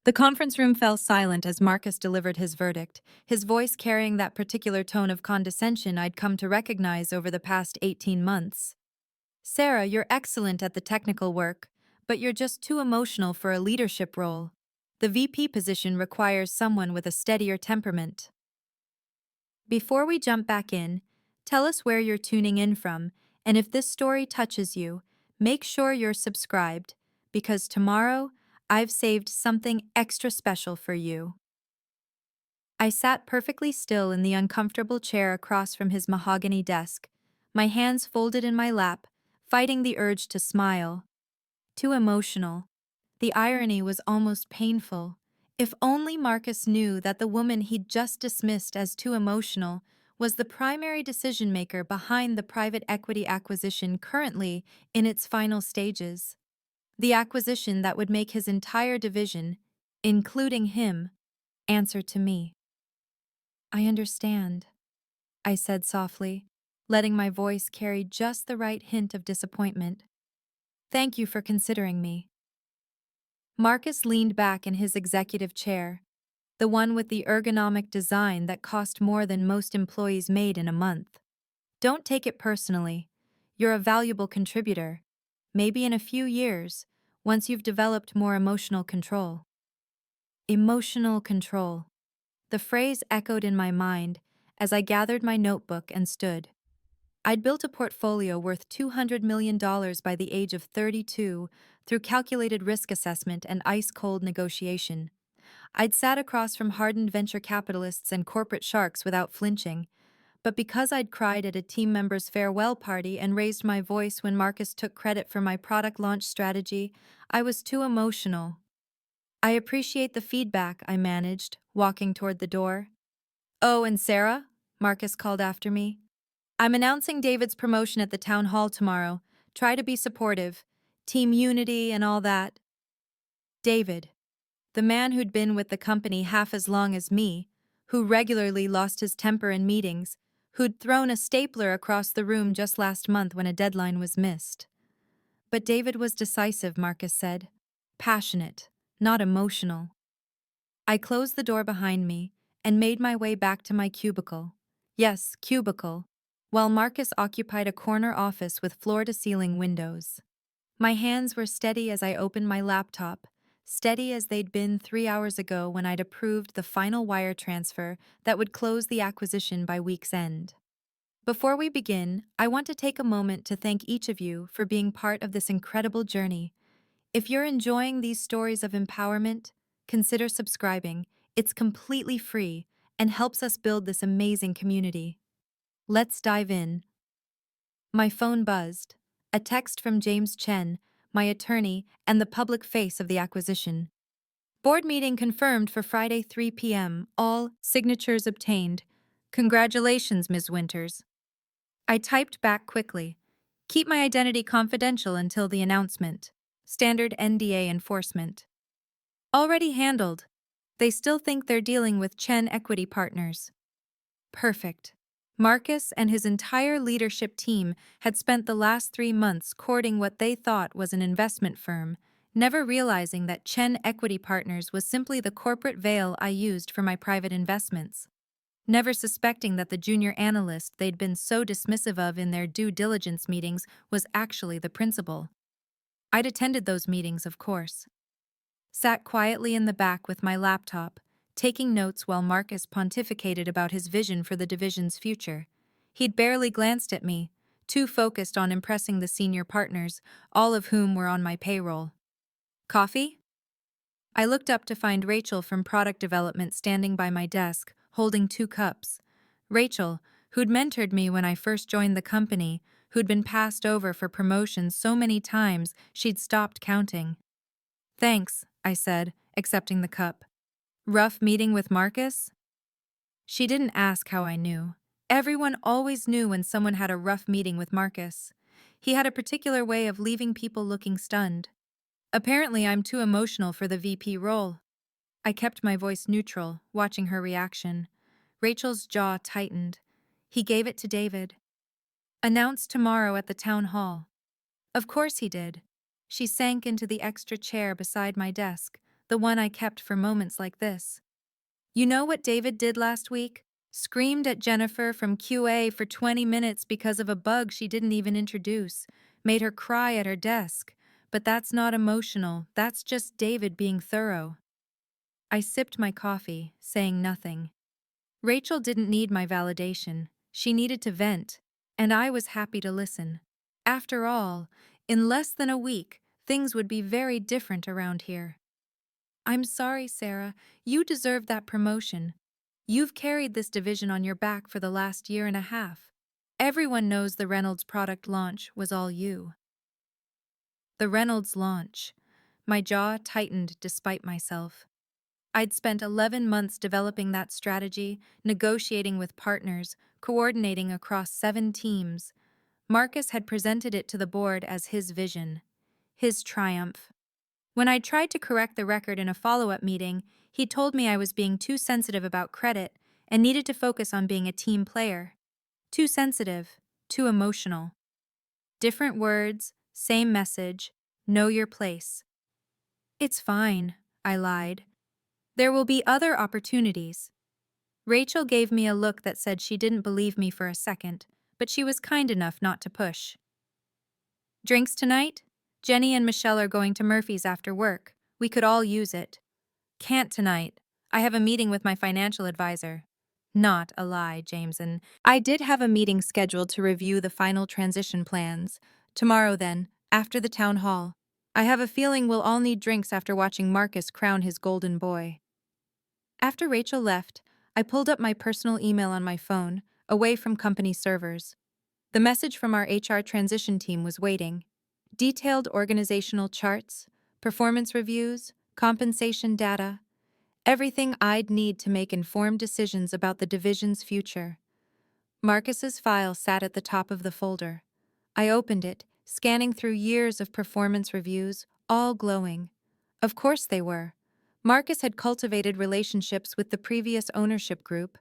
The conference room fell silent as Marcus delivered his verdict, his voice carrying that particular tone of condescension I'd come to recognize over the past 18 months. Sarah, you're excellent at the technical work, but you're just too emotional for a leadership role. The VP position requires someone with a steadier temperament. Before we jump back in, tell us where you're tuning in from, and if this story touches you, make sure you're subscribed, because tomorrow, I've saved something extra special for you. I sat perfectly still in the uncomfortable chair across from his mahogany desk, my hands folded in my lap, fighting the urge to smile. Too emotional. The irony was almost painful. If only Marcus knew that the woman he'd just dismissed as too emotional was the primary decision-maker behind the private equity acquisition currently in its final stages. The acquisition that would make his entire division, including him, answer to me. I understand, I said softly, letting my voice carry just the right hint of disappointment. Thank you for considering me. Marcus leaned back in his executive chair, the one with the ergonomic design that cost more than most employees made in a month. Don't take it personally. You're a valuable contributor. Maybe in a few years, once you've developed more emotional control. Emotional control. The phrase echoed in my mind as I gathered my notebook and stood. I'd built a portfolio worth $200 million by the age of 32 through calculated risk assessment and ice-cold negotiation. I'd sat across from hardened venture capitalists and corporate sharks without flinching, but because I'd cried at a team member's farewell party and raised my voice when Marcus took credit for my product launch strategy, I was too emotional. I appreciate the feedback, I managed, walking toward the door. Oh, and Sarah? Marcus called after me. I'm announcing David's promotion at the town hall tomorrow. Try to be supportive. Team unity and all that. David, the man who'd been with the company half as long as me, who regularly lost his temper in meetings, who'd thrown a stapler across the room just last month when a deadline was missed. But David was decisive, Marcus said. Passionate, not emotional. I closed the door behind me and made my way back to my cubicle. Yes, cubicle, while Marcus occupied a corner office with floor-to-ceiling windows. My hands were steady as I opened my laptop, steady as they'd been 3 hours ago when I'd approved the final wire transfer that would close the acquisition by week's end. Before we begin, I want to take a moment to thank each of you for being part of this incredible journey. If you're enjoying these stories of empowerment, consider subscribing. It's completely free and helps us build this amazing community. Let's dive in. My phone buzzed. A text from James Chen, my attorney and the public face of the acquisition. Board meeting confirmed for Friday 3 p.m. All signatures obtained. Congratulations, Ms. Winters. I typed back quickly. Keep my identity confidential until the announcement. Standard NDA enforcement. Already handled. They still think they're dealing with Chen Equity Partners. Perfect. Marcus and his entire leadership team had spent the last 3 months courting what they thought was an investment firm, never realizing that Chen Equity Partners was simply the corporate veil I used for my private investments. Never suspecting that the junior analyst they'd been so dismissive of in their due diligence meetings was actually the principal. I'd attended those meetings, of course. Sat quietly in the back with my laptop, taking notes while Marcus pontificated about his vision for the division's future. He'd barely glanced at me, too focused on impressing the senior partners, all of whom were on my payroll. Coffee? I looked up to find Rachel from product development standing by my desk, holding 2 cups. Rachel, who'd mentored me when I first joined the company, who'd been passed over for promotions so many times she'd stopped counting. Thanks, I said, accepting the cup. Rough meeting with Marcus? She didn't ask how I knew. Everyone always knew when someone had a rough meeting with Marcus. He had a particular way of leaving people looking stunned. Apparently, I'm too emotional for the VP role. I kept my voice neutral, watching her reaction. Rachel's jaw tightened. He gave it to David. Announced tomorrow at the town hall. Of course he did. She sank into the extra chair beside my desk, the one I kept for moments like this. You know what David did last week? Screamed at Jennifer from QA for 20 minutes because of a bug she didn't even introduce. Made her cry at her desk. But that's not emotional, that's just David being thorough. I sipped my coffee, saying nothing. Rachel didn't need my validation. She needed to vent, and I was happy to listen. After all, in less than a week, things would be very different around here. I'm sorry, Sarah. You deserve that promotion. You've carried this division on your back for the last year and a half. Everyone knows the Reynolds product launch was all you. The Reynolds launch. My jaw tightened despite myself. I'd spent 11 months developing that strategy, negotiating with partners, coordinating across 7 teams. Marcus had presented it to the board as his vision, his triumph. When I tried to correct the record in a follow-up meeting, he told me I was being too sensitive about credit and needed to focus on being a team player. Too sensitive, too emotional. Different words, same message, know your place. It's fine, I lied. There will be other opportunities. Rachel gave me a look that said she didn't believe me for a second, but she was kind enough not to push. Drinks tonight? Jenny and Michelle are going to Murphy's after work. We could all use it. Can't tonight. I have a meeting with my financial advisor. Not a lie, Jameson. I did have a meeting scheduled to review the final transition plans. Tomorrow then, after the town hall. I have a feeling we'll all need drinks after watching Marcus crown his golden boy. After Rachel left, I pulled up my personal email on my phone, away from company servers. The message from our HR transition team was waiting. Detailed organizational charts, performance reviews, compensation data, everything I'd need to make informed decisions about the division's future. Marcus's file sat at the top of the folder. I opened it, scanning through years of performance reviews, all glowing. Of course they were. Marcus had cultivated relationships with the previous ownership group,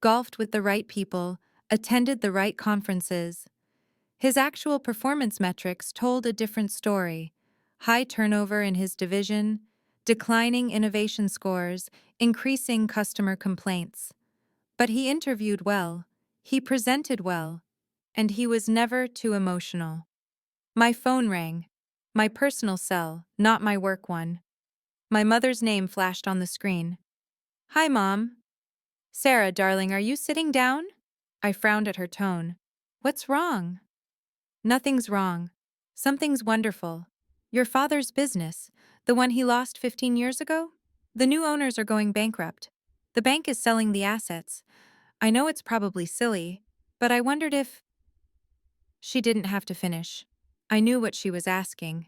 golfed with the right people, attended the right conferences. His actual performance metrics told a different story. High turnover in his division, declining innovation scores, increasing customer complaints. But he interviewed well, he presented well, and he was never too emotional. My phone rang. My personal cell, not my work one. My mother's name flashed on the screen. Hi, Mom. Sarah, darling, are you sitting down? I frowned at her tone. What's wrong? Nothing's wrong. Something's wonderful. Your father's business, the one he lost 15 years ago? The new owners are going bankrupt. The bank is selling the assets. I know it's probably silly, but I wondered if... She didn't have to finish. I knew what she was asking.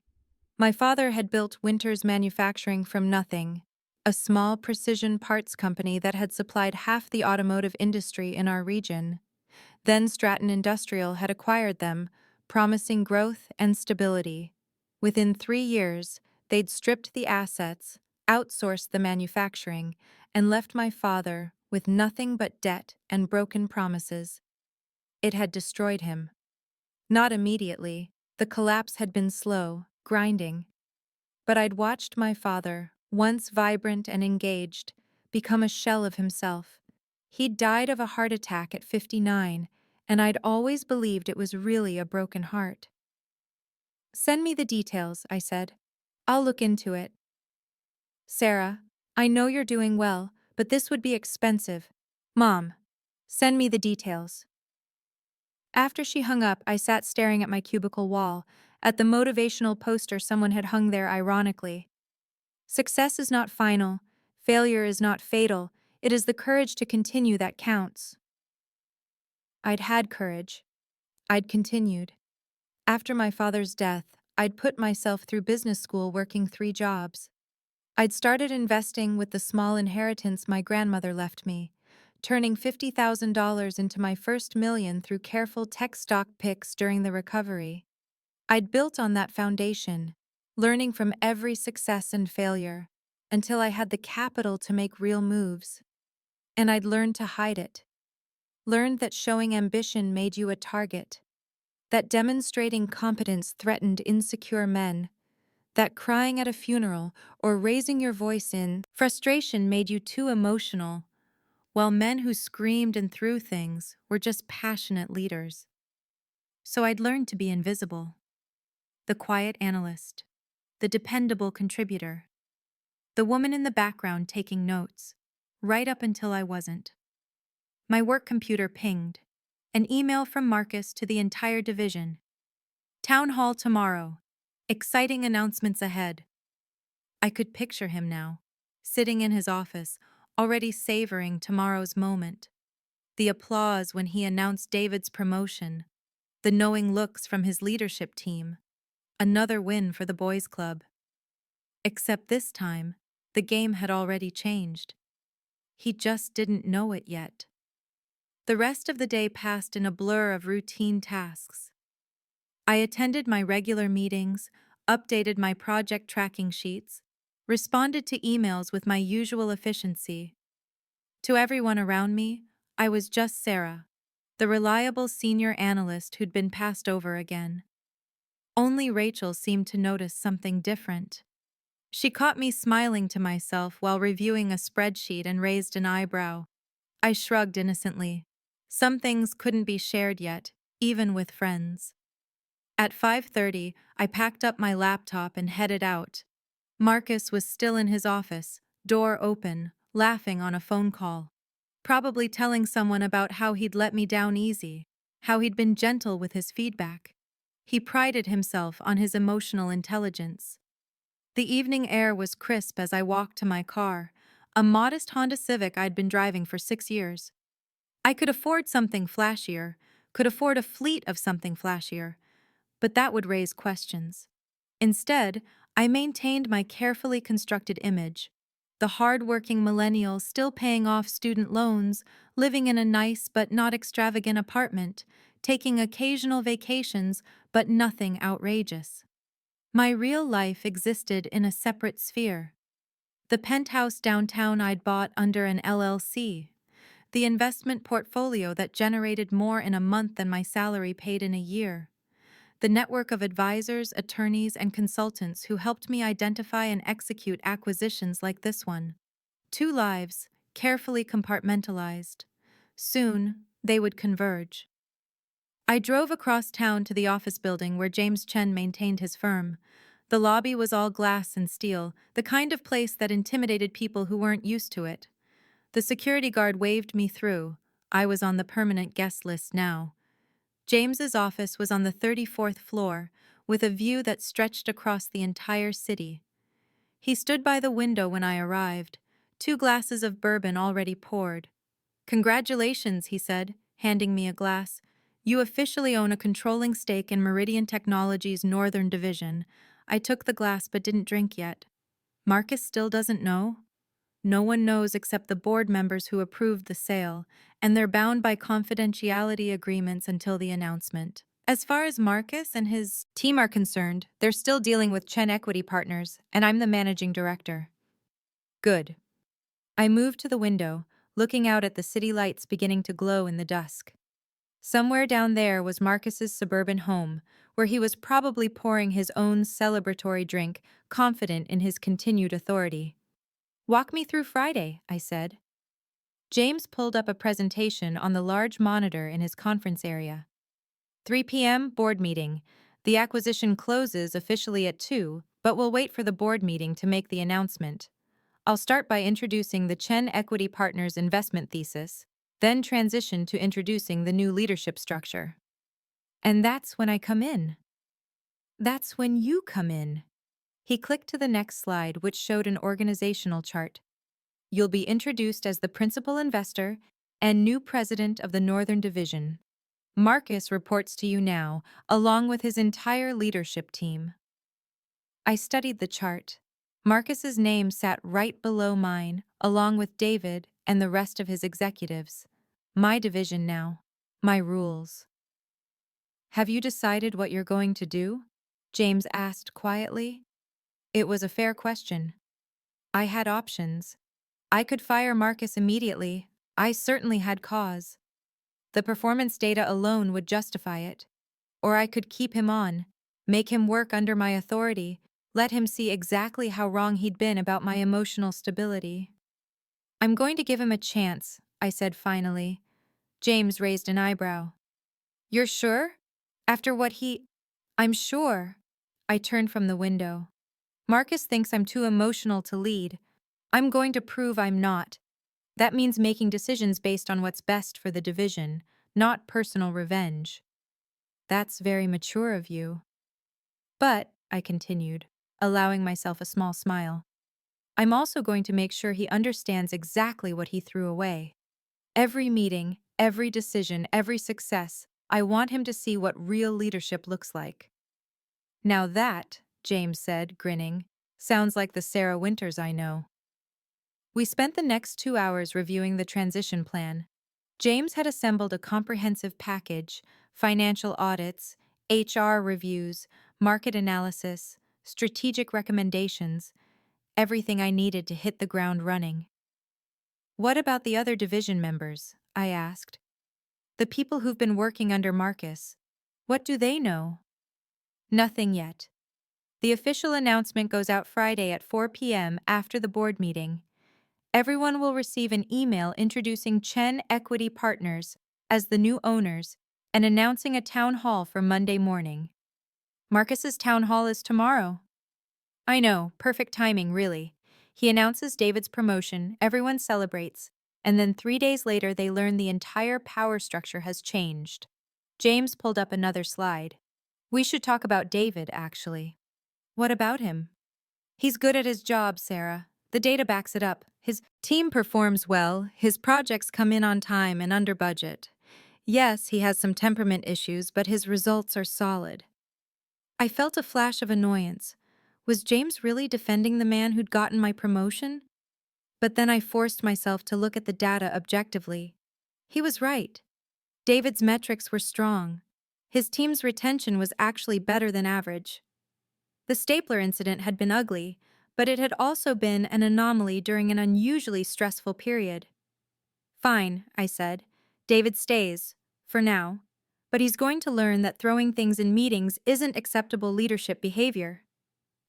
My father had built Winters Manufacturing from nothing, a small precision parts company that had supplied half the automotive industry in our region. Then Stratton Industrial had acquired them, promising growth and stability. Within 3 years, they'd stripped the assets, outsourced the manufacturing, and left my father with nothing but debt and broken promises. It had destroyed him. Not immediately. The collapse had been slow, grinding. But I'd watched my father, once vibrant and engaged, become a shell of himself. He'd died of a heart attack at 59, and I'd always believed it was really a broken heart. Send me the details, I said. I'll look into it. Sarah, I know you're doing well, but this would be expensive. Mom, send me the details. After she hung up, I sat staring at my cubicle wall, at the motivational poster someone had hung there ironically. Success is not final, failure is not fatal, it is the courage to continue that counts. I'd had courage. I'd continued. After my father's death, I'd put myself through business school working 3 jobs. I'd started investing with the small inheritance my grandmother left me, turning $50,000 into my first million through careful tech stock picks during the recovery. I'd built on that foundation, learning from every success and failure, until I had the capital to make real moves. And I'd learned to hide it. Learned that showing ambition made you a target, that demonstrating competence threatened insecure men, That crying at a funeral or raising your voice in frustration made you too emotional, while men who screamed and threw things were just passionate leaders. So I'd learned to be invisible. The quiet analyst, the dependable contributor, the woman in the background taking notes, right up until I wasn't. My work computer pinged. An email from Marcus to the entire division. Town hall tomorrow. Exciting announcements ahead. I could picture him now, sitting in his office, already savoring tomorrow's moment. The applause when he announced David's promotion, the knowing looks from his leadership team. Another win for the boys' club. Except this time, the game had already changed. He just didn't know it yet. The rest of the day passed in a blur of routine tasks. I attended my regular meetings, updated my project tracking sheets, responded to emails with my usual efficiency. To everyone around me, I was just Sarah, the reliable senior analyst who'd been passed over again. Only Rachel seemed to notice something different. She caught me smiling to myself while reviewing a spreadsheet and raised an eyebrow. I shrugged innocently. Some things couldn't be shared yet, even with friends. At 5:30, I packed up my laptop and headed out. Marcus was still in his office, door open, laughing on a phone call. Probably telling someone about how he'd let me down easy, how he'd been gentle with his feedback. He prided himself on his emotional intelligence. The evening air was crisp as I walked to my car, a modest Honda Civic I'd been driving for 6 years. I could afford something flashier, could afford a fleet of something flashier, but that would raise questions. Instead, I maintained my carefully constructed image, the hard-working millennial still paying off student loans, living in a nice but not extravagant apartment, taking occasional vacations but nothing outrageous. My real life existed in a separate sphere. The penthouse downtown I'd bought under an LLC, the investment portfolio that generated more in a month than my salary paid in a year, the network of advisors, attorneys, and consultants who helped me identify and execute acquisitions like this one. 2 lives, carefully compartmentalized. Soon, they would converge. I drove across town to the office building where James Chen maintained his firm. The lobby was all glass and steel, the kind of place that intimidated people who weren't used to it. The security guard waved me through. I was on the permanent guest list now. James's office was on the 34th floor, with a view that stretched across the entire city. He stood by the window when I arrived, 2 glasses of bourbon already poured. "Congratulations," he said, handing me a glass. "You officially own a controlling stake in Meridian Technologies' Northern Division." I took the glass but didn't drink yet. Marcus still doesn't know? No one knows except the board members who approved the sale, and they're bound by confidentiality agreements until the announcement. As far as Marcus and his team are concerned, they're still dealing with Chen Equity Partners, and I'm the managing director. Good. I moved to the window, looking out at the city lights beginning to glow in the dusk. Somewhere down there was Marcus's suburban home, where he was probably pouring his own celebratory drink, confident in his continued authority. "Walk me through Friday," I said. James pulled up a presentation on the large monitor in his conference area. 3 p.m. board meeting. The acquisition closes officially at 2, but we'll wait for the board meeting to make the announcement. I'll start by introducing the Chen Equity Partners investment thesis, then transition to introducing the new leadership structure. And that's when I come in. That's when you come in. He clicked to the next slide, which showed an organizational chart. You'll be introduced as the principal investor and new president of the Northern Division. Marcus reports to you now, along with his entire leadership team. I studied the chart. Marcus's name sat right below mine, along with David and the rest of his executives. My division now. My rules. "Have you decided what you're going to do?" James asked quietly. It was a fair question. I had options. I could fire Marcus immediately. I certainly had cause. The performance data alone would justify it. Or I could keep him on, make him work under my authority, Let him see exactly how wrong he'd been about my emotional stability. I'm going to give him a chance, I said finally. James raised an eyebrow. You're sure? After what he... I'm sure. I turned from the window. Marcus thinks I'm too emotional to lead. I'm going to prove I'm not. That means making decisions based on what's best for the division, not personal revenge. That's very mature of you. But, I continued, allowing myself a small smile, I'm also going to make sure he understands exactly what he threw away. Every meeting, every decision, every success, I want him to see what real leadership looks like. Now that, James said, grinning, sounds like the Sarah Winters I know. We spent the next 2 hours reviewing the transition plan. James had assembled a comprehensive package: financial audits, HR reviews, market analysis, strategic recommendations, everything I needed to hit the ground running. What about the other division members? I asked. The people who've been working under Marcus. What do they know? Nothing yet. The official announcement goes out Friday at 4 p.m. after the board meeting. Everyone will receive an email introducing Chen Equity Partners as the new owners and announcing a town hall for Monday morning. Marcus's town hall is tomorrow. I know, perfect timing, really. He announces David's promotion, everyone celebrates, and then 3 days later they learn the entire power structure has changed. James pulled up another slide. We should talk about David, actually. What about him? He's good at his job, Sarah. The data backs it up. His team performs well, his projects come in on time and under budget. Yes, he has some temperament issues, but his results are solid. I felt a flash of annoyance. Was James really defending the man who'd gotten my promotion? But then I forced myself to look at the data objectively. He was right. David's metrics were strong. His team's retention was actually better than average. The stapler incident had been ugly, but it had also been an anomaly during an unusually stressful period. Fine, I said. David stays, for now. But he's going to learn that throwing things in meetings isn't acceptable leadership behavior.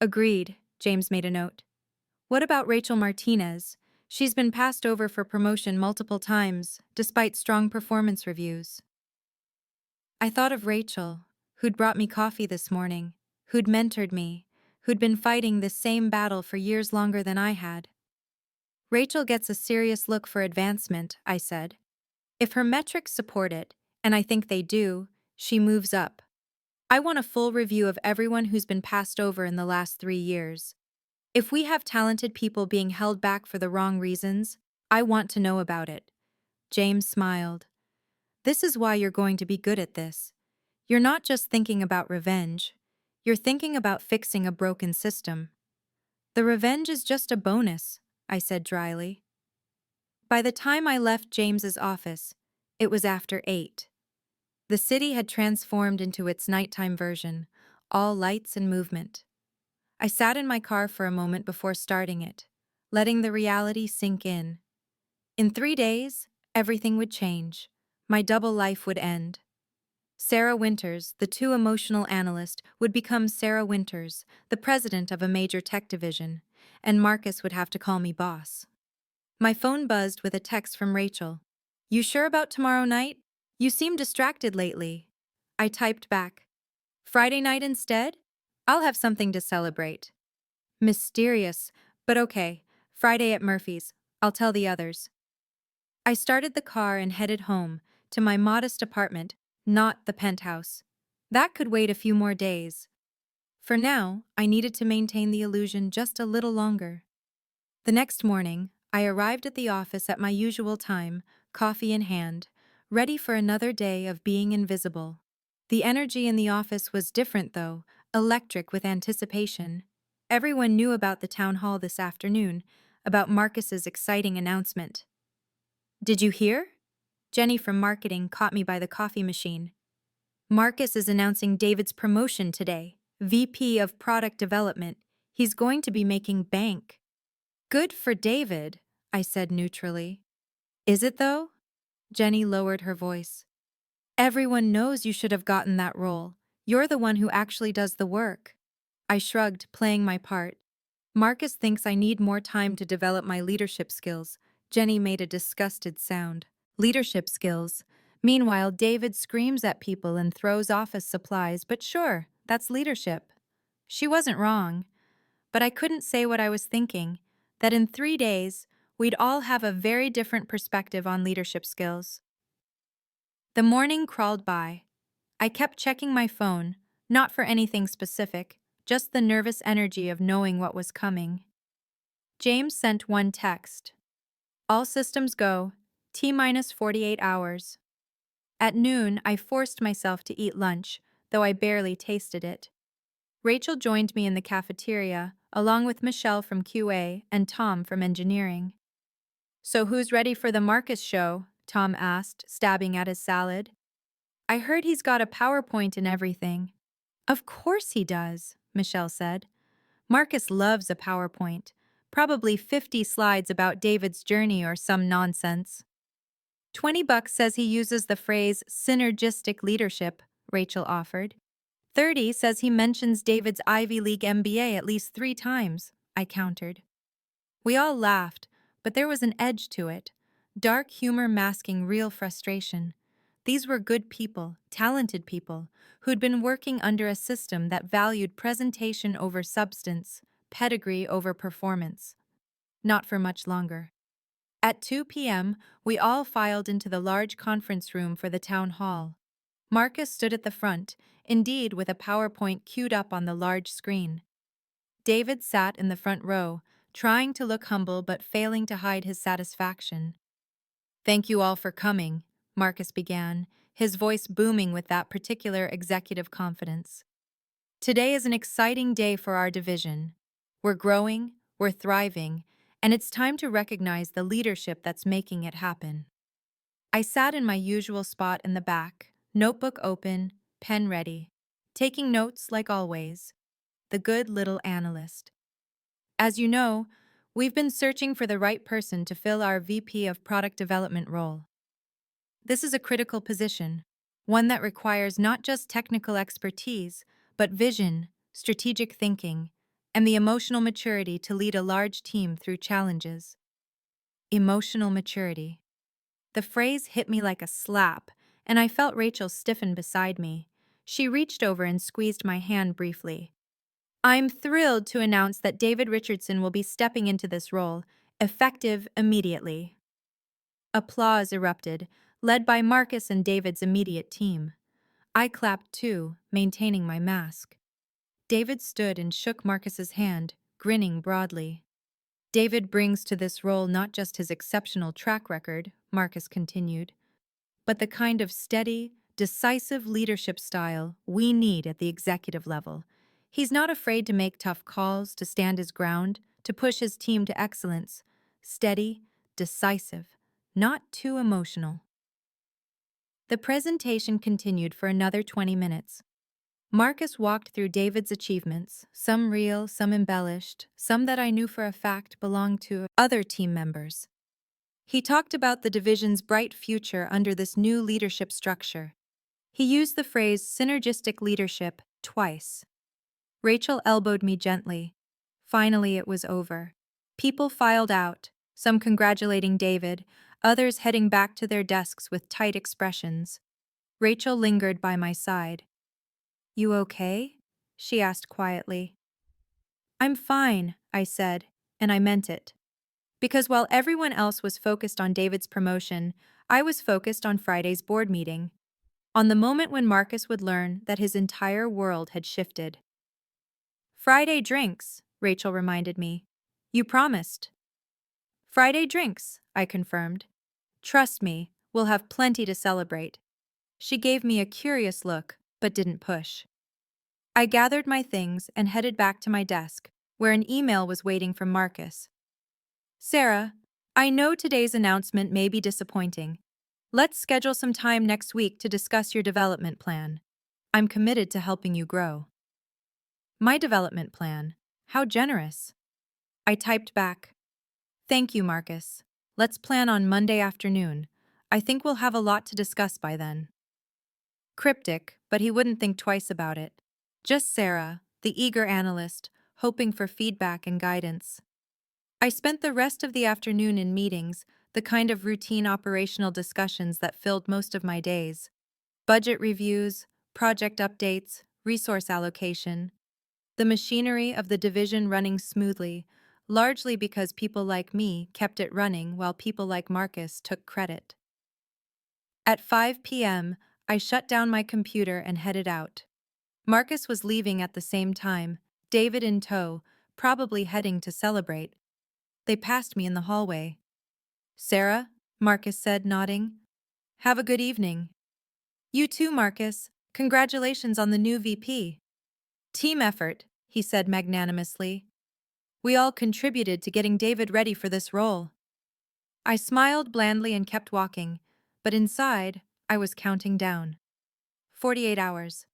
Agreed, James made a note. What about Rachel Martinez? She's been passed over for promotion multiple times, despite strong performance reviews. I thought of Rachel, who'd brought me coffee this morning, who'd mentored me, who'd been fighting this same battle for years longer than I had. Rachel gets a serious look for advancement, I said. If her metrics support it, and I think they do, she moves up. I want a full review of everyone who's been passed over in the last 3 years. If we have talented people being held back for the wrong reasons, I want to know about it. James smiled. This is why you're going to be good at this. You're not just thinking about revenge. You're thinking about fixing a broken system. The revenge is just a bonus, I said dryly. By the time I left James's office, it was after 8. The city had transformed into its nighttime version, all lights and movement. I sat in my car for a moment before starting it, letting the reality sink in. In 3 days, everything would change. My double life would end. Sarah Winters, the too emotional analyst, would become Sarah Winters, the president of a major tech division, and Marcus would have to call me boss. My phone buzzed with a text from Rachel. You sure about tomorrow night? You seem distracted lately. I typed back. Friday night instead? I'll have something to celebrate. Mysterious, but okay. Friday at Murphy's. I'll tell the others. I started the car and headed home, to my modest apartment, not the penthouse. That could wait a few more days. For now, I needed to maintain the illusion just a little longer. The next morning, I arrived at the office at my usual time, coffee in hand, ready for another day of being invisible. The energy in the office was different, though, electric with anticipation. Everyone knew about the town hall this afternoon, about Marcus's exciting announcement. Did you hear? Jenny from marketing caught me by the coffee machine. Marcus is announcing David's promotion today, VP of Product Development. He's going to be making bank. Good for David, I said neutrally. Is it though? Jenny lowered her voice. Everyone knows you should have gotten that role. You're the one who actually does the work. I shrugged, playing my part. Marcus thinks I need more time to develop my leadership skills. Jenny made a disgusted sound. Leadership skills. Meanwhile, David screams at people and throws office supplies, but sure, that's leadership. She wasn't wrong, but I couldn't say what I was thinking, that in 3 days, we'd all have a very different perspective on leadership skills. The morning crawled by. I kept checking my phone, not for anything specific, just the nervous energy of knowing what was coming. James sent one text. All systems go, T-minus 48 hours. At noon, I forced myself to eat lunch, though I barely tasted it. Rachel joined me in the cafeteria, along with Michelle from QA and Tom from engineering. "So who's ready for the Marcus show?" Tom asked, stabbing at his salad. "I heard he's got a PowerPoint and everything." "Of course he does," Michelle said. "Marcus loves a PowerPoint. Probably 50 slides about David's journey or some nonsense." $20 says he uses the phrase synergistic leadership, Rachel offered. 30 says he mentions David's Ivy League MBA at least 3 times, I countered. We all laughed, but there was an edge to it. Dark humor masking real frustration. These were good people, talented people, who'd been working under a system that valued presentation over substance, pedigree over performance. Not for much longer. At 2 p.m., we all filed into the large conference room for the town hall. Marcus stood at the front, indeed with a PowerPoint queued up on the large screen. David sat in the front row, trying to look humble but failing to hide his satisfaction. "Thank you all for coming," Marcus began, his voice booming with that particular executive confidence. "Today is an exciting day for our division. We're growing, we're thriving, and it's time to recognize the leadership that's making it happen." I sat in my usual spot in the back, notebook open, pen ready, taking notes like always. The good little analyst. As you know, we've been searching for the right person to fill our VP of Product Development role. This is a critical position, one that requires not just technical expertise, but vision, strategic thinking, and the emotional maturity to lead a large team through challenges. Emotional maturity. The phrase hit me like a slap, and I felt Rachel stiffen beside me. She reached over and squeezed my hand briefly. "I'm thrilled to announce that David Richardson will be stepping into this role, effective immediately." Applause erupted, led by Marcus and David's immediate team. I clapped too, maintaining my mask. David stood and shook Marcus's hand, grinning broadly. "David brings to this role not just his exceptional track record," Marcus continued, "but the kind of steady, decisive leadership style we need at the executive level. He's not afraid to make tough calls, to stand his ground, to push his team to excellence. Steady, decisive, not too emotional." The presentation continued for another 20 minutes. Marcus walked through David's achievements, some real, some embellished, some that I knew for a fact belonged to other team members. He talked about the division's bright future under this new leadership structure. He used the phrase synergistic leadership twice. Rachel elbowed me gently. Finally, it was over. People filed out, some congratulating David, others heading back to their desks with tight expressions. Rachel lingered by my side. "You okay?" she asked quietly. "I'm fine," I said, and I meant it. Because while everyone else was focused on David's promotion, I was focused on Friday's board meeting. On the moment when Marcus would learn that his entire world had shifted. "Friday drinks," Rachel reminded me. "You promised." "Friday drinks," I confirmed. "Trust me, we'll have plenty to celebrate." She gave me a curious look, but didn't push. I gathered my things and headed back to my desk, where an email was waiting from Marcus. "Sarah, I know today's announcement may be disappointing. Let's schedule some time next week to discuss your development plan. I'm committed to helping you grow." My development plan? How generous. I typed back, "Thank you, Marcus. Let's plan on Monday afternoon. I think we'll have a lot to discuss by then." Cryptic, but he wouldn't think twice about it. "Just Sarah, the eager analyst, hoping for feedback and guidance. I spent the rest of the afternoon in meetings, the kind of routine operational discussions that filled most of my days. Budget reviews, project updates, resource allocation. The machinery of the division running smoothly, largely because people like me kept it running while people like Marcus took credit. At 5 p.m., I shut down my computer and headed out. Marcus was leaving at the same time, David in tow, probably heading to celebrate. They passed me in the hallway. "Sarah," Marcus said, nodding. "Have a good evening." "You too, Marcus. Congratulations on the new VP." "Team effort," he said magnanimously. "We all contributed to getting David ready for this role." I smiled blandly and kept walking, but inside, I was counting down. 48 hours.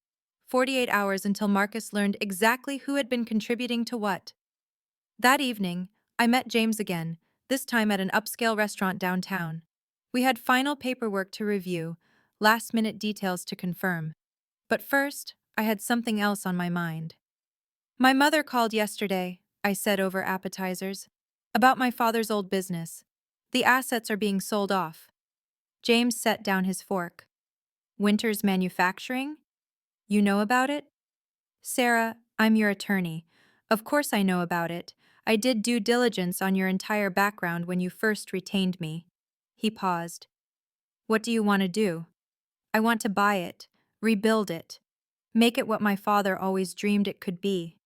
48 hours until Marcus learned exactly who had been contributing to what. That evening, I met James again, this time at an upscale restaurant downtown. We had final paperwork to review, last-minute details to confirm. But first, I had something else on my mind. "My mother called yesterday," I said over appetizers, "about my father's old business. The assets are being sold off." James set down his fork. "Winter's Manufacturing? You know about it?" "Sarah, I'm your attorney. Of course I know about it. I did due diligence on your entire background when you first retained me." He paused. "What do you want to do?" "I want to buy it, rebuild it, make it what my father always dreamed it could be."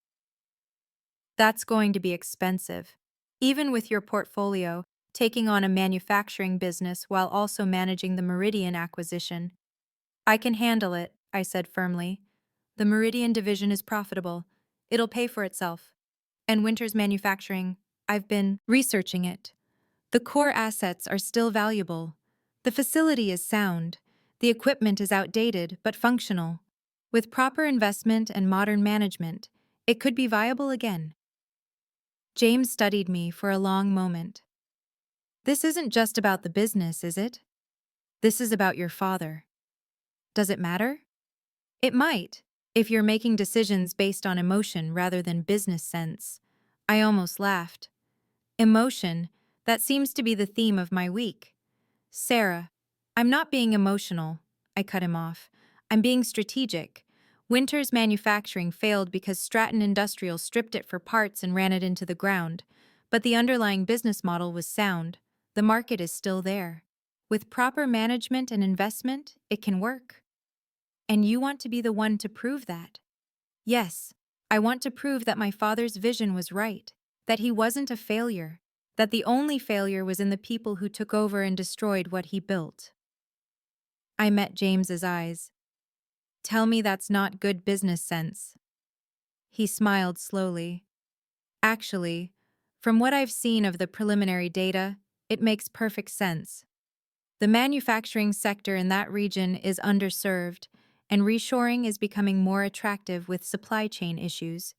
"That's going to be expensive. Even with your portfolio, taking on a manufacturing business while also managing the Meridian acquisition." "I can handle it," I said firmly. "The Meridian division is profitable. It'll pay for itself. And Winter's Manufacturing, I've been researching it. The core assets are still valuable. The facility is sound. The equipment is outdated but functional. With proper investment and modern management, it could be viable again." James studied me for a long moment. "This isn't just about the business, is it? This is about your father. Does it matter?" "It might, if you're making decisions based on emotion rather than business sense." I almost laughed. Emotion, that seems to be the theme of my week. "Sarah, I'm not being emotional," I cut him off. "I'm being strategic. Winter's Manufacturing failed because Stratton Industrial stripped it for parts and ran it into the ground. But the underlying business model was sound. The market is still there. With proper management and investment, it can work. And you want to be the one to prove that." "Yes, I want to prove that my father's vision was right, that he wasn't a failure, that the only failure was in the people who took over and destroyed what he built." I met James's eyes. "Tell me that's not good business sense." He smiled slowly. "Actually, from what I've seen of the preliminary data, it makes perfect sense. The manufacturing sector in that region is underserved, and reshoring is becoming more attractive with supply chain issues.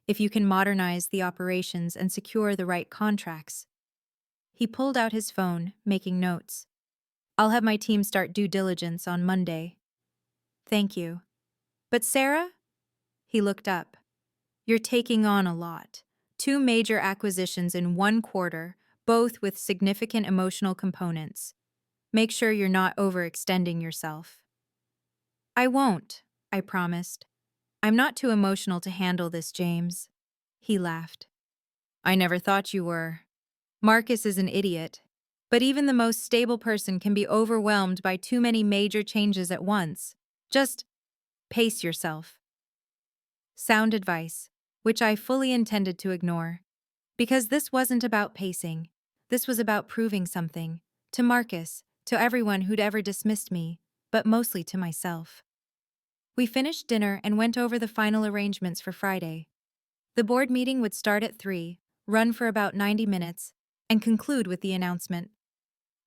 If you can modernize the operations and secure the right contracts." He pulled out his phone, making notes. "I'll have my team start due diligence on Monday." "Thank you." "But Sarah?" He looked up. "You're taking on a lot. 2 major acquisitions in 1 quarter, both with significant emotional components. Make sure you're not overextending yourself." "I won't," I promised. "I'm not too emotional to handle this, James." He laughed. "I never thought you were. Marcus is an idiot. But even the most stable person can be overwhelmed by too many major changes at once. Just pace yourself." Sound advice, which I fully intended to ignore. Because this wasn't about pacing. This was about proving something. To Marcus, to everyone who'd ever dismissed me, but mostly to myself. We finished dinner and went over the final arrangements for Friday. The board meeting would start at 3, run for about 90 minutes, and conclude with the announcement.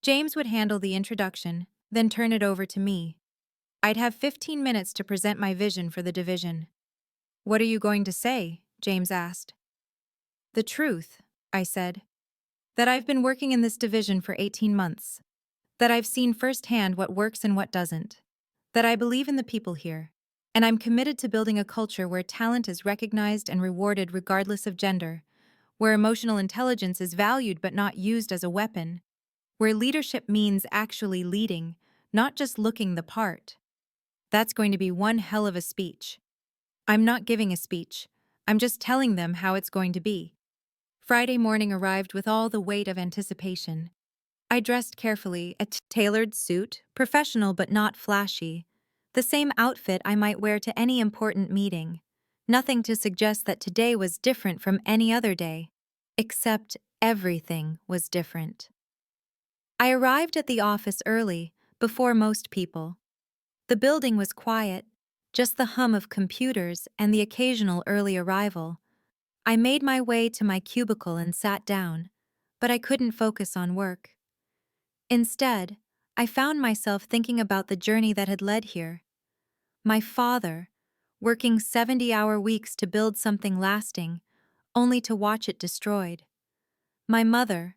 James would handle the introduction, then turn it over to me. I'd have 15 minutes to present my vision for the division. "What are you going to say?" James asked. "The truth," I said. "That I've been working in this division for 18 months. That I've seen firsthand what works and what doesn't. That I believe in the people here. And I'm committed to building a culture where talent is recognized and rewarded regardless of gender, where emotional intelligence is valued but not used as a weapon, where leadership means actually leading, not just looking the part. That's going to be one hell of a speech. I'm not giving a speech. I'm just telling them how it's going to be. Friday morning arrived with all the weight of anticipation. I dressed carefully, a tailored suit, professional but not flashy. The same outfit I might wear to any important meeting. Nothing to suggest that today was different from any other day. Except everything was different. I arrived at the office early, before most people. The building was quiet, just the hum of computers and the occasional early arrival. I made my way to my cubicle and sat down, but I couldn't focus on work. Instead, I found myself thinking about the journey that had led here. My father, working 70-hour weeks to build something lasting, only to watch it destroyed. My mother,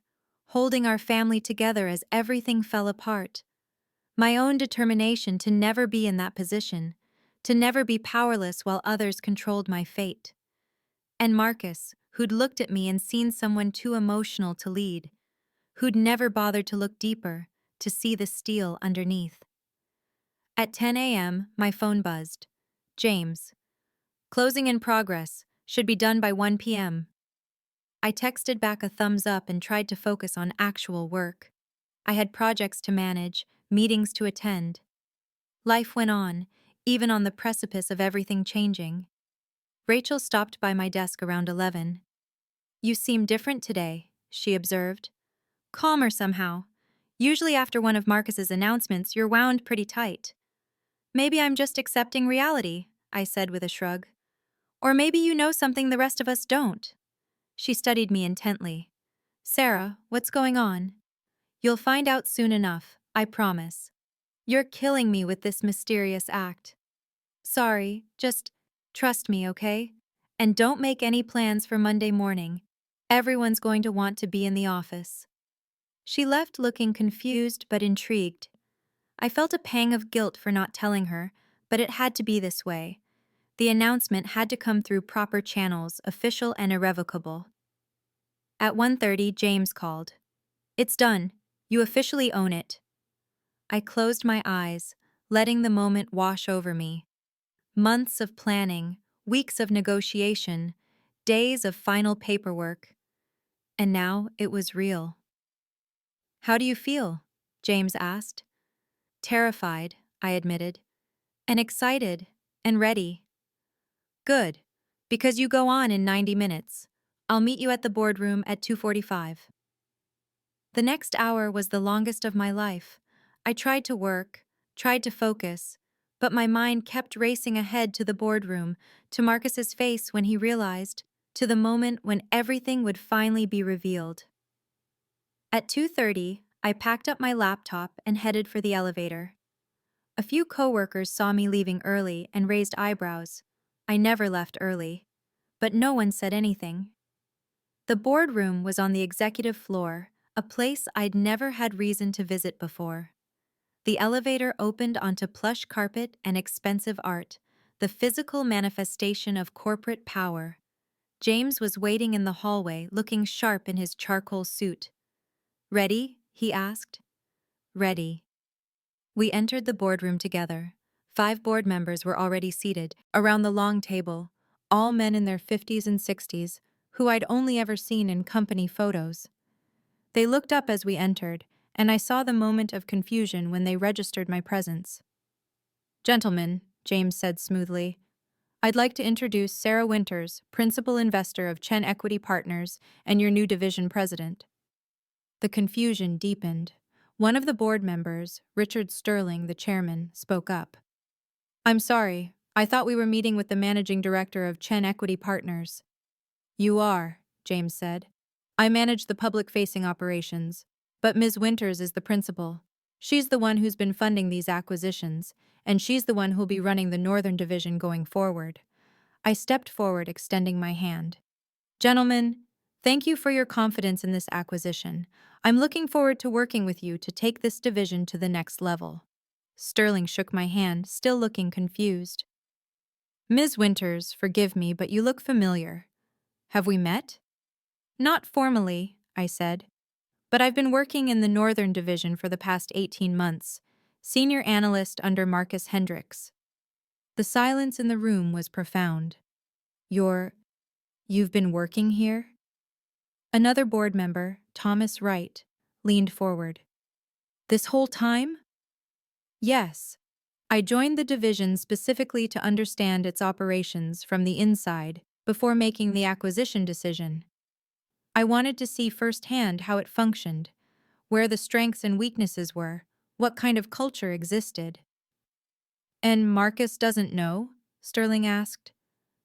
holding our family together as everything fell apart. My own determination to never be in that position, to never be powerless while others controlled my fate. And Marcus, who'd looked at me and seen someone too emotional to lead, who'd never bothered to look deeper, to see the steel underneath. At 10 a.m., my phone buzzed. James. Closing in progress, should be done by 1 p.m. I texted back a thumbs up and tried to focus on actual work. I had projects to manage, meetings to attend. Life went on, even on the precipice of everything changing. Rachel stopped by my desk around 11. You seem different today, she observed. Calmer somehow. Usually after one of Marcus's announcements, you're wound pretty tight. Maybe I'm just accepting reality, I said with a shrug. Or maybe you know something the rest of us don't. She studied me intently. Sarah, what's going on? You'll find out soon enough, I promise. You're killing me with this mysterious act. Sorry, just trust me, okay? And don't make any plans for Monday morning. Everyone's going to want to be in the office. She left looking confused but intrigued. I felt a pang of guilt for not telling her, but it had to be this way. The announcement had to come through proper channels, official and irrevocable. At 1:30, James called. It's done. You officially own it. I closed my eyes, letting the moment wash over me. Months of planning, weeks of negotiation, days of final paperwork. And now it was real. How do you feel? James asked. Terrified, I admitted. And excited, and ready. Good, because you go on in 90 minutes. I'll meet you at the boardroom at 2:45. The next hour was the longest of my life. I tried to work, tried to focus, but my mind kept racing ahead to the boardroom, to Marcus's face when he realized, to the moment when everything would finally be revealed. At 2:30, I packed up my laptop and headed for the elevator. A few coworkers saw me leaving early and raised eyebrows. I never left early, but no one said anything. The boardroom was on the executive floor, a place I'd never had reason to visit before. The elevator opened onto plush carpet and expensive art, the physical manifestation of corporate power. James was waiting in the hallway, looking sharp in his charcoal suit. Ready? He asked. Ready. We entered the boardroom together. 5 board members were already seated around the long table, all men in their 50s and 60s, who I'd only ever seen in company photos. They looked up as we entered, and I saw the moment of confusion when they registered my presence. Gentlemen, James said smoothly, I'd like to introduce Sarah Winters, principal investor of Chen Equity Partners and your new division president. The confusion deepened. One of the board members, Richard Sterling, the chairman, spoke up. I'm sorry, I thought we were meeting with the managing director of Chen Equity Partners. You are, James said. I manage the public-facing operations, but Ms. Winters is the principal. She's the one who's been funding these acquisitions, and she's the one who'll be running the Northern Division going forward. I stepped forward, extending my hand. Gentlemen, thank you for your confidence in this acquisition. I'm looking forward to working with you to take this division to the next level. Sterling shook my hand, still looking confused. Ms. Winters, forgive me, but you look familiar. Have we met? Not formally, I said, but I've been working in the Northern Division for the past 18 months, senior analyst under Marcus Hendricks. The silence in the room was profound. You've been working here? Another board member, Thomas Wright, leaned forward. This whole time? Yes. I joined the division specifically to understand its operations from the inside before making the acquisition decision. I wanted to see firsthand how it functioned, where the strengths and weaknesses were, what kind of culture existed. And Marcus doesn't know? Sterling asked.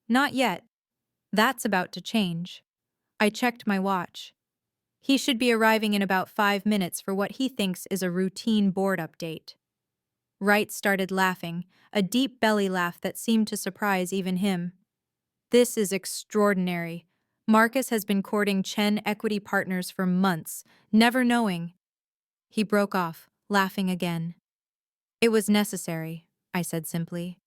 Not yet. That's about to change. I checked my watch. He should be arriving in about 5 minutes for what he thinks is a routine board update. Wright started laughing, a deep belly laugh that seemed to surprise even him. This is extraordinary. Marcus has been courting Chen Equity Partners for months, never knowing. He broke off, laughing again. It was necessary, I said simply.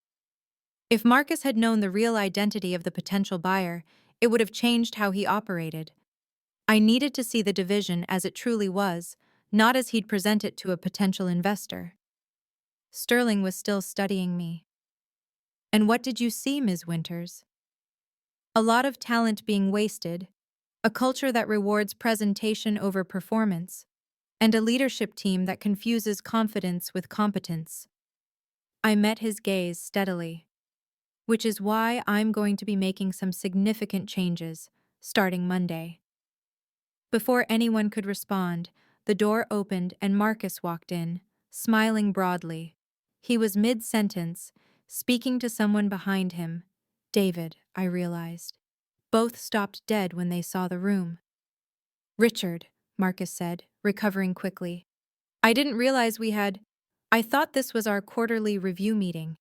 If Marcus had known the real identity of the potential buyer, it would have changed how he operated. I needed to see the division as it truly was, not as he'd present it to a potential investor. Sterling was still studying me. And what did you see, Ms. Winters? A lot of talent being wasted, a culture that rewards presentation over performance, and a leadership team that confuses confidence with competence. I met his gaze steadily, which is why I'm going to be making some significant changes, starting Monday. Before anyone could respond, the door opened and Marcus walked in, smiling broadly. He was mid-sentence, speaking to someone behind him. David, I realized. Both stopped dead when they saw the room. Richard, Marcus said, recovering quickly. I didn't realize I thought this was our quarterly review meeting.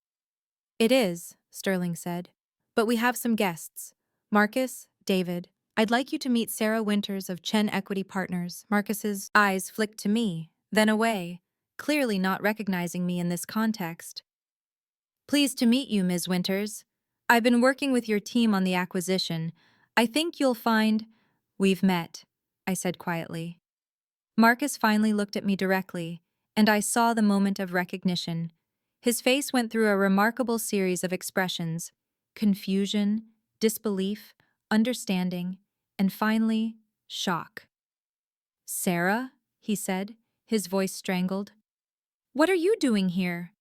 It is, Sterling said. But we have some guests. Marcus, David, I'd like you to meet Sarah Winters of Chen Equity Partners. Marcus's eyes flicked to me, then away, clearly not recognizing me in this context. Pleased to meet you, Ms. Winters. I've been working with your team on the acquisition. I think you'll find we've met, I said quietly. Marcus finally looked at me directly, and I saw the moment of recognition. His face went through a remarkable series of expressions: confusion, disbelief, understanding, and finally, shock. Sarah, he said, his voice strangled. What are you doing here?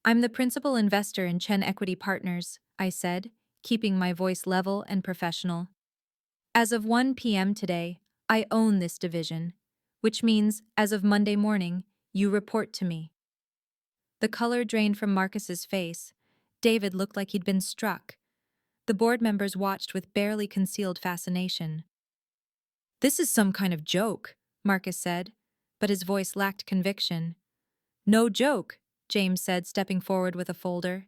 I'm the principal investor in Chen Equity Partners, I said, keeping my voice level and professional. As of 1 p.m. today, I own this division, which means, as of Monday morning, you report to me. The color drained from Marcus's face. David looked like he'd been struck. The board members watched with barely concealed fascination. This is some kind of joke, Marcus said, but his voice lacked conviction. No joke, James said, stepping forward with a folder.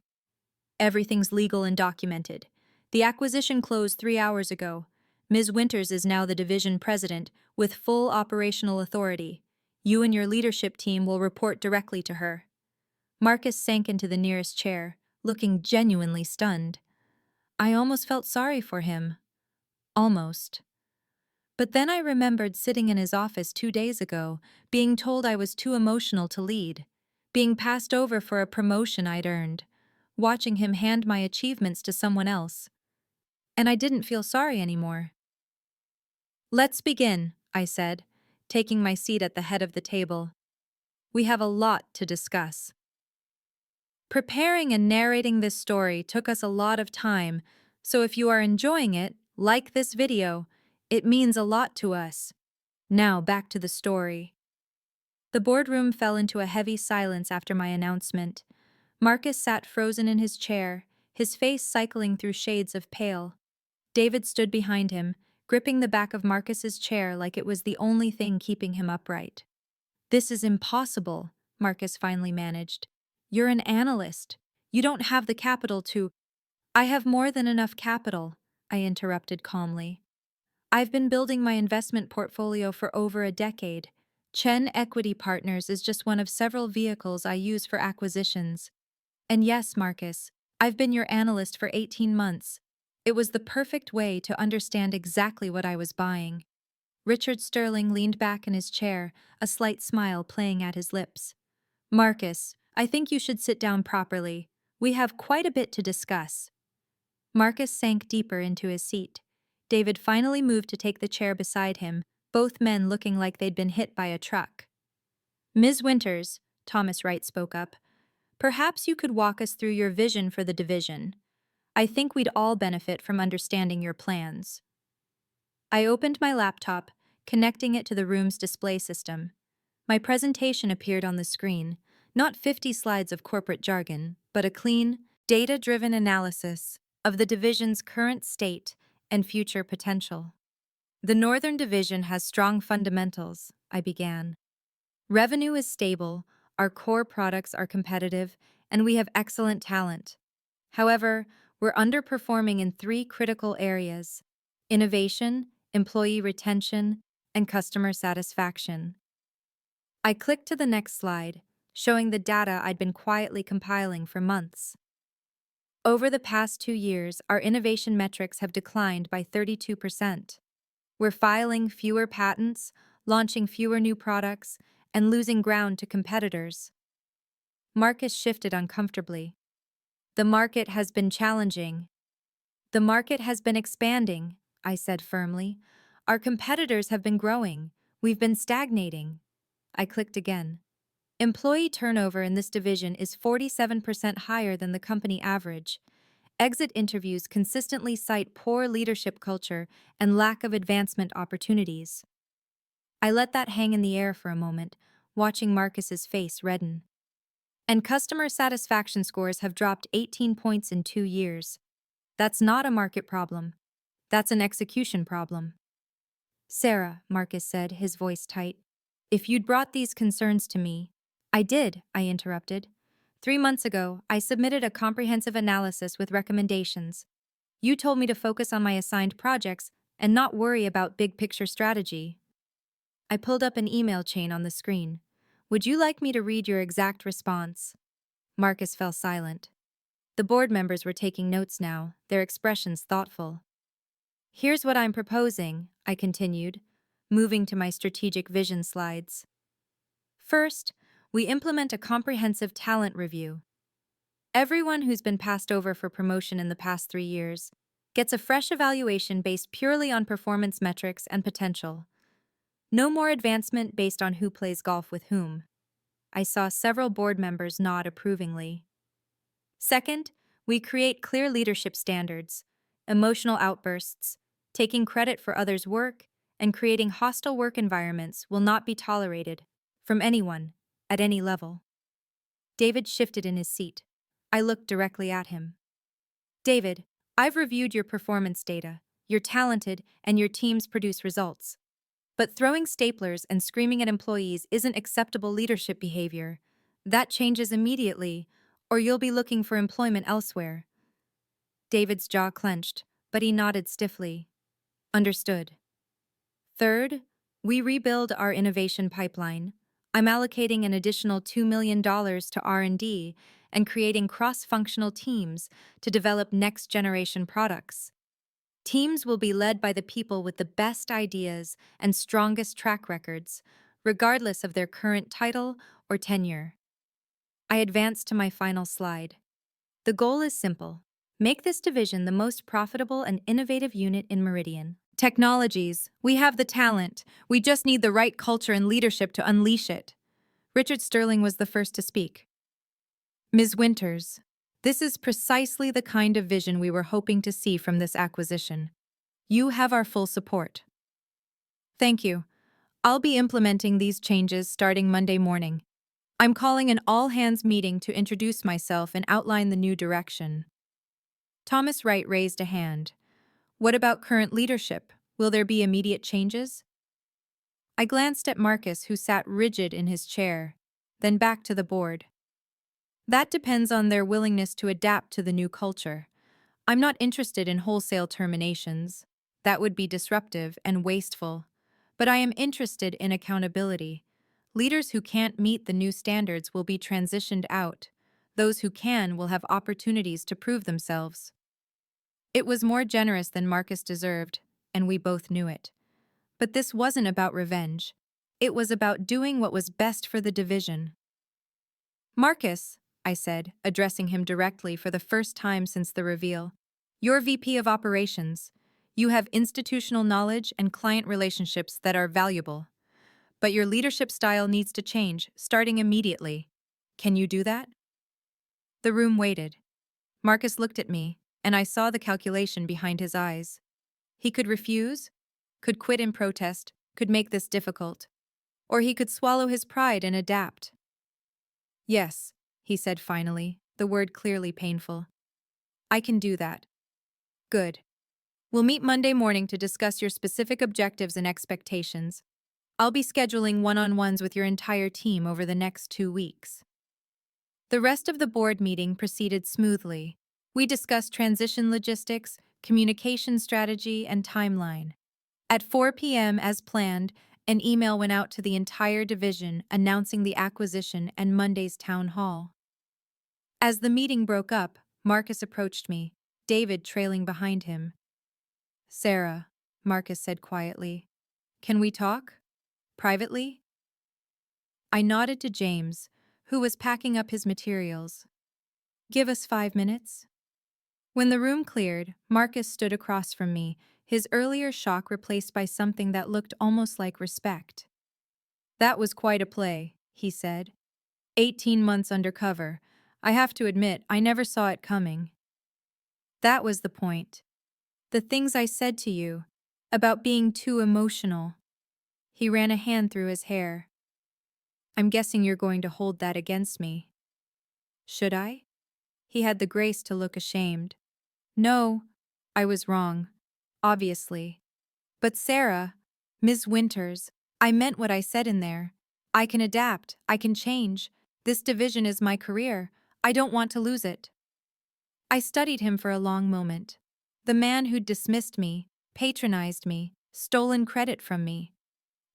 Everything's legal and documented. The acquisition closed 3 hours ago. Ms. Winters is now the division president, with full operational authority. You and your leadership team will report directly to her. Marcus sank into the nearest chair, looking genuinely stunned. I almost felt sorry for him. Almost. But then I remembered sitting in his office 2 days ago, being told I was too emotional to lead, being passed over for a promotion I'd earned, watching him hand my achievements to someone else. And I didn't feel sorry anymore. Let's begin, I said, taking my seat at the head of the table. We have a lot to discuss. Preparing and narrating this story took us a lot of time, so if you are enjoying it, like this video, it means a lot to us. Now back to the story. The boardroom fell into a heavy silence after my announcement. Marcus sat frozen in his chair, his face cycling through shades of pale. David stood behind him, gripping the back of Marcus's chair like it was the only thing keeping him upright. This is impossible, Marcus finally managed. You're an analyst. You don't have the capital to— I have more than enough capital, I interrupted calmly. I've been building my investment portfolio for over a decade. Chen Equity Partners is just one of several vehicles I use for acquisitions. And yes, Marcus, I've been your analyst for 18 months. It was the perfect way to understand exactly what I was buying. Richard Sterling leaned back in his chair, a slight smile playing at his lips. Marcus, I think you should sit down properly. We have quite a bit to discuss. Marcus sank deeper into his seat. David finally moved to take the chair beside him, both men looking like they'd been hit by a truck. Ms. Winters, Thomas Wright spoke up, perhaps you could walk us through your vision for the division. I think we'd all benefit from understanding your plans. I opened my laptop, connecting it to the room's display system. My presentation appeared on the screen, not 50 slides of corporate jargon, but a clean, data-driven analysis of the division's current state and future potential. The Northern Division has strong fundamentals, I began. Revenue is stable, our core products are competitive, and we have excellent talent. However, we're underperforming in 3 critical areas: innovation, employee retention, and customer satisfaction. I clicked to the next slide, showing the data I'd been quietly compiling for months. Over the past 2 years, our innovation metrics have declined by 32%. We're filing fewer patents, launching fewer new products, and losing ground to competitors. Marcus shifted uncomfortably. The market has been challenging. The market has been expanding, I said firmly. Our competitors have been growing. We've been stagnating. I clicked again. Employee turnover in this division is 47% higher than the company average. Exit interviews consistently cite poor leadership culture and lack of advancement opportunities. I let that hang in the air for a moment, watching Marcus's face redden. And customer satisfaction scores have dropped 18 points in 2 years. That's not a market problem. That's an execution problem. Sarah, Marcus said, his voice tight. If you'd brought these concerns to me— I did, I interrupted. 3 months ago, I submitted a comprehensive analysis with recommendations. You told me to focus on my assigned projects and not worry about big-picture strategy. I pulled up an email chain on the screen. Would you like me to read your exact response? Marcus fell silent. The board members were taking notes now, their expressions thoughtful. Here's what I'm proposing, I continued, moving to my strategic vision slides. First, we implement a comprehensive talent review. Everyone who's been passed over for promotion in the past 3 years gets a fresh evaluation based purely on performance metrics and potential. No more advancement based on who plays golf with whom. I saw several board members nod approvingly. Second, we create clear leadership standards: emotional outbursts, taking credit for others' work, and creating hostile work environments will not be tolerated from anyone, at any level. David shifted in his seat. I looked directly at him. David, I've reviewed your performance data. You're talented, and your teams produce results. But throwing staplers and screaming at employees isn't acceptable leadership behavior. That changes immediately, or you'll be looking for employment elsewhere. David's jaw clenched, but he nodded stiffly. Understood. Third, we rebuild our innovation pipeline. I'm allocating an additional $2 million to R&D and creating cross-functional teams to develop next-generation products. Teams will be led by the people with the best ideas and strongest track records, regardless of their current title or tenure. I advanced to my final slide. The goal is simple: make this division the most profitable and innovative unit in Meridian. Technologies, we have the talent. We just need the right culture and leadership to unleash it. Richard Sterling was the first to speak. Ms. Winters, this is precisely the kind of vision we were hoping to see from this acquisition. You have our full support. Thank you. I'll be implementing these changes starting Monday morning. I'm calling an all-hands meeting to introduce myself and outline the new direction. Thomas Wright raised a hand. What about current leadership? Will there be immediate changes? I glanced at Marcus, who sat rigid in his chair, then back to the board. That depends on their willingness to adapt to the new culture. I'm not interested in wholesale terminations. That would be disruptive and wasteful. But I am interested in accountability. Leaders who can't meet the new standards will be transitioned out. Those who can will have opportunities to prove themselves. It was more generous than Marcus deserved, and we both knew it. But this wasn't about revenge. It was about doing what was best for the division. Marcus, I said, addressing him directly for the first time since the reveal, you're VP of Operations. You have institutional knowledge and client relationships that are valuable. But your leadership style needs to change, starting immediately. Can you do that? The room waited. Marcus looked at me, and I saw the calculation behind his eyes. He could refuse, could quit in protest, could make this difficult. Or he could swallow his pride and adapt. Yes, he said finally, the word clearly painful. I can do that. Good. We'll meet Monday morning to discuss your specific objectives and expectations. I'll be scheduling one-on-ones with your entire team over the next 2 weeks. The rest of the board meeting proceeded smoothly. We discussed transition logistics, communication strategy, and timeline. At 4 p.m. as planned, an email went out to the entire division announcing the acquisition and Monday's town hall. As the meeting broke up, Marcus approached me, David trailing behind him. Sarah, Marcus said quietly, can we talk? Privately? I nodded to James, who was packing up his materials. Give us 5 minutes. When the room cleared, Marcus stood across from me, his earlier shock replaced by something that looked almost like respect. That was quite a play, he said. 18 months undercover. I have to admit, I never saw it coming. That was the point. The things I said to you, about being too emotional. He ran a hand through his hair. I'm guessing you're going to hold that against me. Should I? He had the grace to look ashamed. No, I was wrong. Obviously. But Sarah, Ms. Winters, I meant what I said in there. I can adapt, I can change. This division is my career. I don't want to lose it. I studied him for a long moment. The man who'd dismissed me, patronized me, stolen credit from me.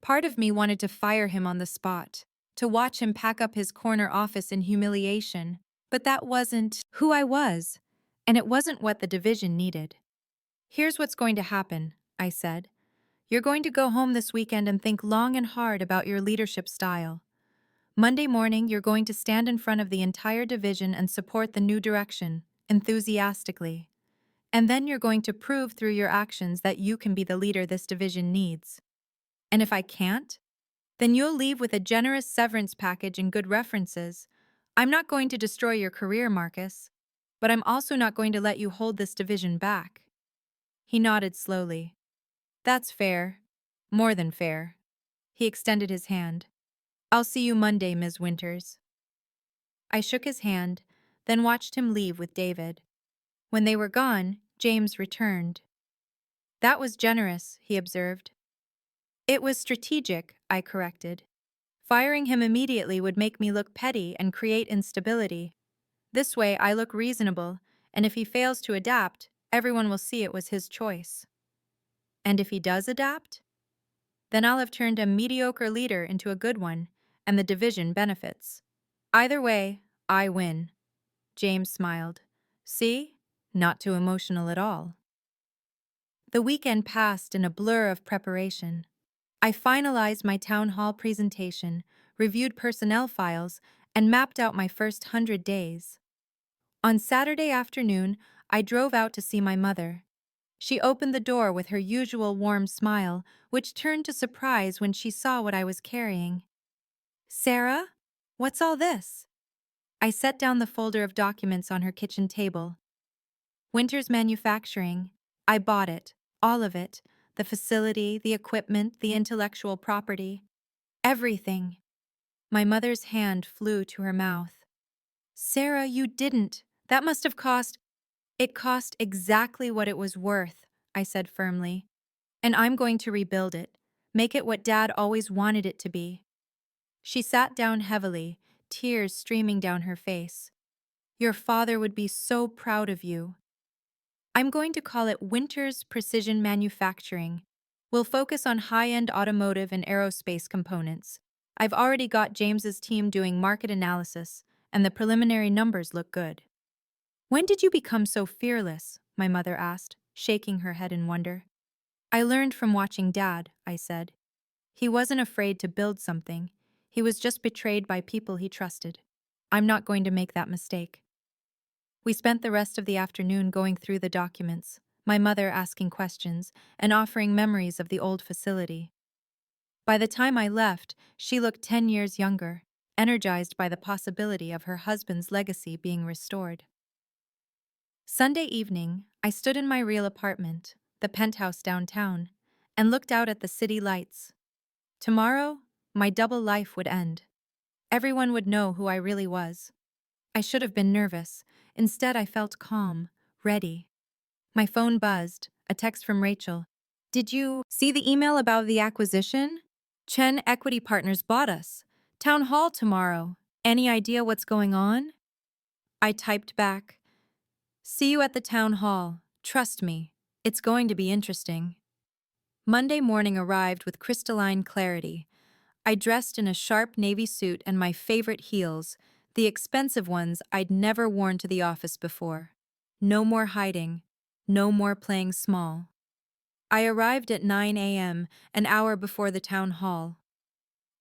Part of me wanted to fire him on the spot, to watch him pack up his corner office in humiliation, but that wasn't who I was, and it wasn't what the division needed. Here's what's going to happen, I said. You're going to go home this weekend and think long and hard about your leadership style. Monday morning, you're going to stand in front of the entire division and support the new direction, enthusiastically. And then you're going to prove through your actions that you can be the leader this division needs. And if I can't, then you'll leave with a generous severance package and good references. I'm not going to destroy your career, Marcus, but I'm also not going to let you hold this division back. He nodded slowly. That's fair. More than fair. He extended his hand. I'll see you Monday, Ms. Winters. I shook his hand, then watched him leave with David. When they were gone, James returned. That was generous, he observed. It was strategic, I corrected. Firing him immediately would make me look petty and create instability. This way I look reasonable, and if he fails to adapt, everyone will see it was his choice. And if he does adapt? Then I'll have turned a mediocre leader into a good one, and the division benefits. Either way, I win. James smiled. See? Not too emotional at all. The weekend passed in a blur of preparation. I finalized my town hall presentation, reviewed personnel files, and mapped out my first 100 days. On Saturday afternoon, I drove out to see my mother. She opened the door with her usual warm smile, which turned to surprise when she saw what I was carrying. Sarah, what's all this? I set down the folder of documents on her kitchen table. Winters Manufacturing. I bought it, all of it, the facility, the equipment, the intellectual property. Everything. My mother's hand flew to her mouth. Sarah, you didn't. That must have cost... It cost exactly what it was worth, I said firmly. And I'm going to rebuild it, make it what Dad always wanted it to be. She sat down heavily, tears streaming down her face. Your father would be so proud of you. I'm going to call it Winters Precision Manufacturing. We'll focus on high-end automotive and aerospace components. I've already got James's team doing market analysis, and the preliminary numbers look good. When did you become so fearless? My mother asked, shaking her head in wonder. I learned from watching Dad, I said. He wasn't afraid to build something. He was just betrayed by people he trusted. I'm not going to make that mistake. We spent the rest of the afternoon going through the documents, my mother asking questions and offering memories of the old facility. By the time I left, she looked 10 years younger, energized by the possibility of her husband's legacy being restored. Sunday evening, I stood in my real apartment, the penthouse downtown, and looked out at the city lights. Tomorrow, my double life would end. Everyone would know who I really was. I should have been nervous. Instead, I felt calm, ready. My phone buzzed, a text from Rachel. Did you see the email about the acquisition? Chen Equity Partners bought us. Town hall tomorrow. Any idea what's going on? I typed back. See you at the town hall. Trust me. It's going to be interesting. Monday morning arrived with crystalline clarity. I dressed in a sharp navy suit and my favorite heels, the expensive ones I'd never worn to the office before. No more hiding. No more playing small. I arrived at 9 a.m., an hour before the town hall.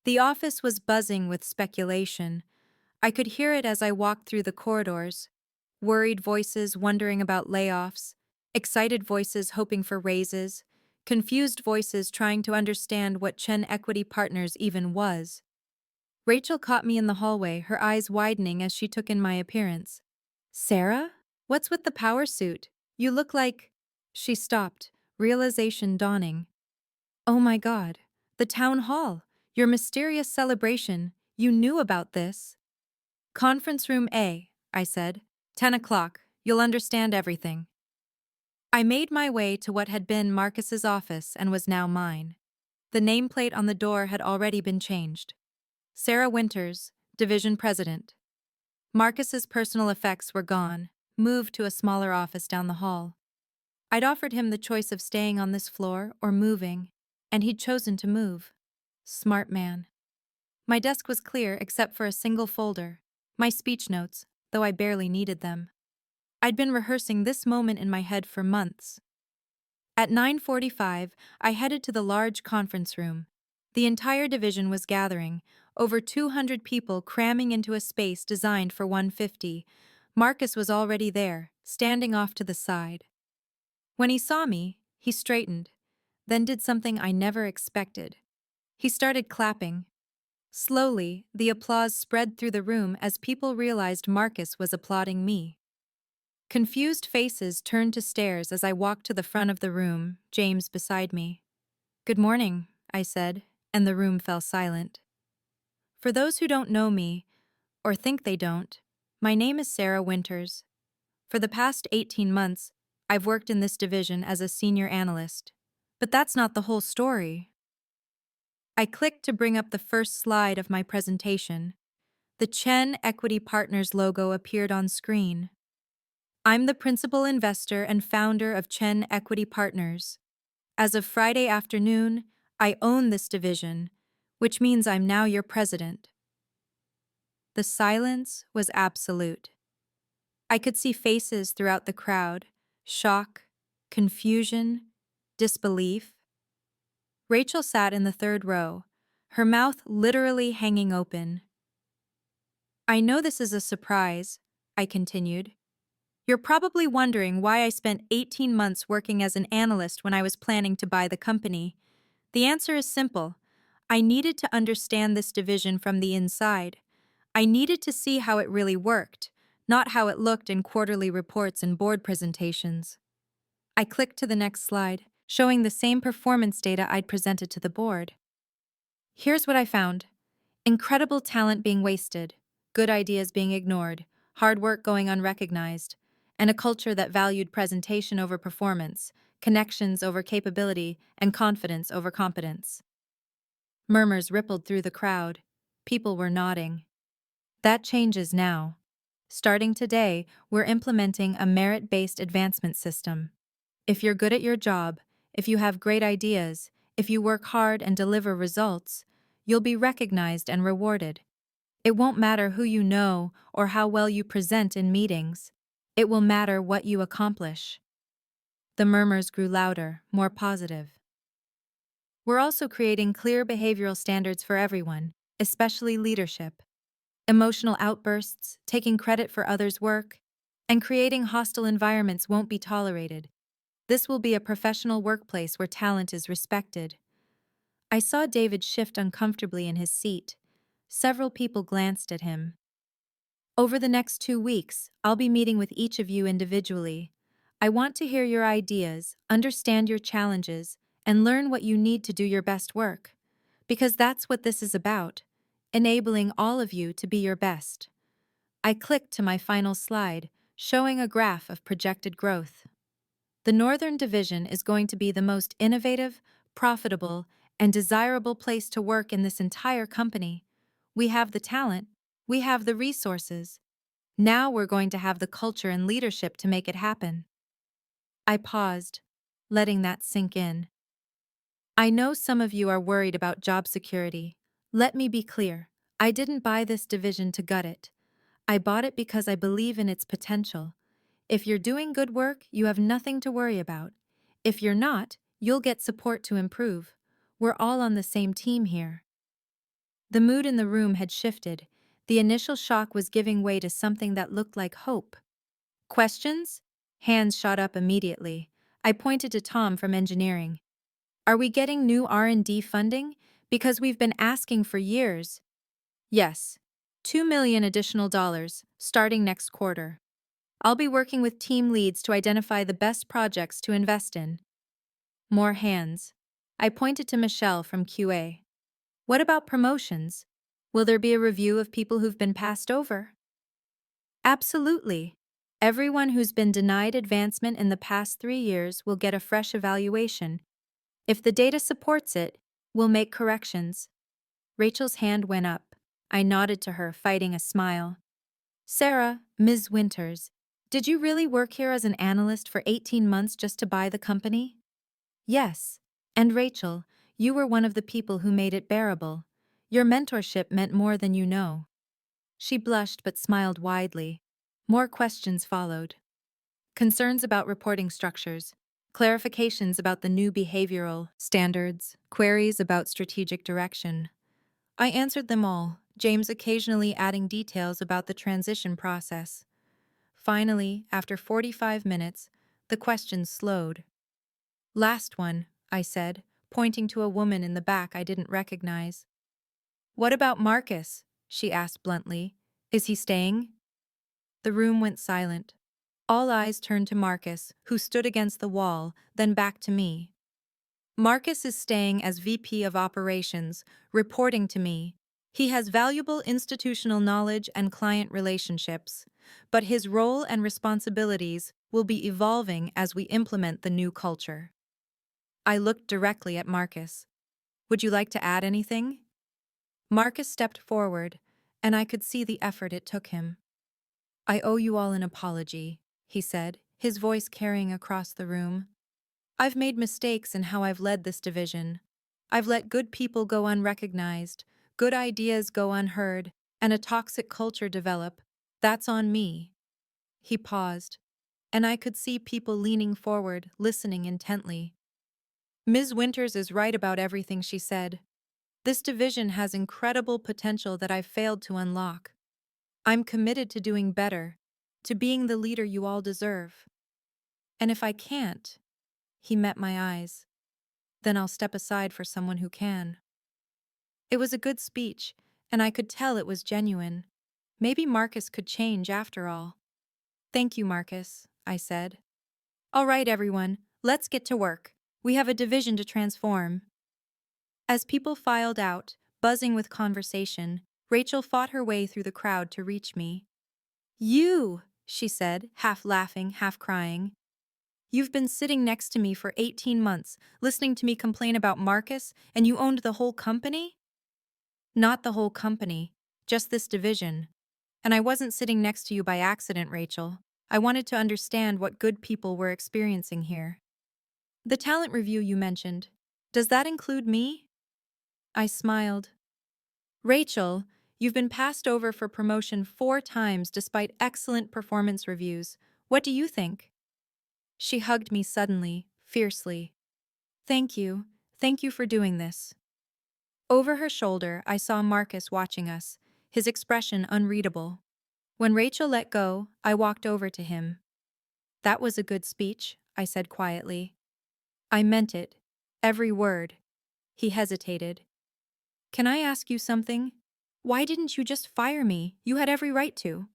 The office was buzzing with speculation. I could hear it as I walked through the corridors. Worried voices wondering about layoffs, excited voices hoping for raises, confused voices trying to understand what Chen Equity Partners even was. Rachel caught me in the hallway, her eyes widening as she took in my appearance. Sarah? What's with the power suit? You look like… She stopped, realization dawning. Oh my God, the town hall, your mysterious celebration, you knew about this. Conference room A, I said. 10 o'clock, you'll understand everything. I made my way to what had been Marcus's office and was now mine. The nameplate on the door had already been changed. Sarah Winters, Division President. Marcus's personal effects were gone, moved to a smaller office down the hall. I'd offered him the choice of staying on this floor or moving, and he'd chosen to move. Smart man. My desk was clear except for a single folder, my speech notes, though I barely needed them. I'd been rehearsing this moment in my head for months. At 9:45, I headed to the large conference room. The entire division was gathering, over 200 people cramming into a space designed for 150. Marcus was already there, standing off to the side. When he saw me, he straightened, then did something I never expected. He started clapping. Slowly, the applause spread through the room as people realized Marcus was applauding me. Confused faces turned to stares as I walked to the front of the room, James beside me. Good morning, I said, and the room fell silent. For those who don't know me, or think they don't, my name is Sarah Winters. For the past 18 months, I've worked in this division as a senior analyst. But that's not the whole story. I clicked to bring up the first slide of my presentation. The Chen Equity Partners logo appeared on screen. I'm the principal investor and founder of Chen Equity Partners. As of Friday afternoon, I own this division, which means I'm now your president. The silence was absolute. I could see faces throughout the crowd, shock, confusion, disbelief. Rachel sat in the third row, her mouth literally hanging open. I know this is a surprise, I continued. You're probably wondering why I spent 18 months working as an analyst when I was planning to buy the company. The answer is simple. I needed to understand this division from the inside. I needed to see how it really worked, not how it looked in quarterly reports and board presentations. I clicked to the next slide, showing the same performance data I'd presented to the board. Here's what I found. Incredible talent being wasted, good ideas being ignored, hard work going unrecognized, and a culture that valued presentation over performance, connections over capability, and confidence over competence. Murmurs rippled through the crowd. People were nodding. That changes now. Starting today, we're implementing a merit-based advancement system. If you're good at your job, if you have great ideas, if you work hard and deliver results, you'll be recognized and rewarded. It won't matter who you know or how well you present in meetings. It will matter what you accomplish. The murmurs grew louder, more positive. We're also creating clear behavioral standards for everyone, especially leadership. Emotional outbursts, taking credit for others' work, and creating hostile environments won't be tolerated. This will be a professional workplace where talent is respected. I saw David shift uncomfortably in his seat. Several people glanced at him. Over the next 2 weeks, I'll be meeting with each of you individually. I want to hear your ideas, understand your challenges, and learn what you need to do your best work. Because that's what this is about, enabling all of you to be your best. I clicked to my final slide, showing a graph of projected growth. The Northern Division is going to be the most innovative, profitable, and desirable place to work in this entire company. We have the talent, we have the resources. Now we're going to have the culture and leadership to make it happen. I paused, letting that sink in. I know some of you are worried about job security. Let me be clear. I didn't buy this division to gut it. I bought it because I believe in its potential. If you're doing good work, you have nothing to worry about. If you're not, you'll get support to improve. We're all on the same team here. The mood in the room had shifted. The initial shock was giving way to something that looked like hope. Questions? Hands shot up immediately. I pointed to Tom from engineering. Are we getting new R&D funding? Because we've been asking for years. Yes. $2 million additional dollars, starting next quarter. I'll be working with team leads to identify the best projects to invest in. More hands. I pointed to Michelle from QA. What about promotions? Will there be a review of people who've been passed over? Absolutely. Everyone who's been denied advancement in the past 3 years will get a fresh evaluation. If the data supports it, we'll make corrections. Rachel's hand went up. I nodded to her, fighting a smile. Sarah, Ms. Winters, did you really work here as an analyst for 18 months just to buy the company? Yes. And Rachel, you were one of the people who made it bearable. Your mentorship meant more than you know. She blushed but smiled widely. More questions followed. Concerns about reporting structures, clarifications about the new behavioral standards, queries about strategic direction. I answered them all, James occasionally adding details about the transition process. Finally, after 45 minutes, the questions slowed. Last one, I said, pointing to a woman in the back I didn't recognize. What about Marcus? She asked bluntly. Is he staying? The room went silent. All eyes turned to Marcus, who stood against the wall, then back to me. Marcus is staying as VP of Operations, reporting to me. He has valuable institutional knowledge and client relationships, but his role and responsibilities will be evolving as we implement the new culture. I looked directly at Marcus. Would you like to add anything? Marcus stepped forward, and I could see the effort it took him. I owe you all an apology, he said, his voice carrying across the room. I've made mistakes in how I've led this division. I've let good people go unrecognized, good ideas go unheard, and a toxic culture develop. That's on me. He paused, and I could see people leaning forward, listening intently. Ms. Winters is right about everything she said. This division has incredible potential that I've failed to unlock. I'm committed to doing better, to being the leader you all deserve. And if I can't, he met my eyes, then I'll step aside for someone who can. It was a good speech, and I could tell it was genuine. Maybe Marcus could change after all. Thank you, Marcus, I said. All right, everyone, let's get to work. We have a division to transform. As people filed out, buzzing with conversation, Rachel fought her way through the crowd to reach me. You, she said, half laughing, half crying. You've been sitting next to me for 18 months, listening to me complain about Marcus, and you owned the whole company? Not the whole company, just this division. And I wasn't sitting next to you by accident, Rachel. I wanted to understand what good people were experiencing here. The talent review you mentioned, does that include me? I smiled. Rachel, You've been passed over for promotion 4 times despite excellent performance reviews. What do you think? She hugged me suddenly, fiercely. Thank you. Thank you for doing this. Over her shoulder, I saw Marcus watching us, his expression unreadable. When Rachel let go, I walked over to him. That was a good speech, I said quietly. I meant it. Every word. He hesitated. Can I ask you something? Why didn't you just fire me? You had every right to.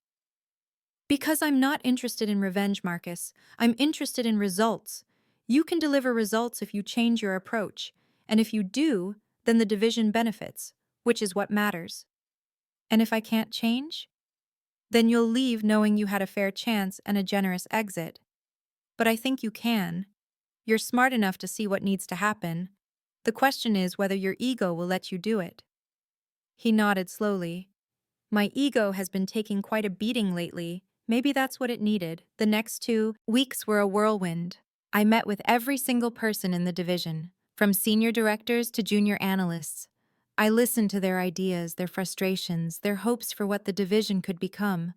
Because I'm not interested in revenge, Marcus. I'm interested in results. You can deliver results if you change your approach, and if you do, then the division benefits, which is what matters. And if I can't change? Then you'll leave knowing you had a fair chance and a generous exit. But I think you can. You're smart enough to see what needs to happen. The question is whether your ego will let you do it. He nodded slowly. My ego has been taking quite a beating lately. Maybe that's what it needed. The next 2 weeks were a whirlwind. I met with every single person in the division, from senior directors to junior analysts. I listened to their ideas, their frustrations, their hopes for what the division could become.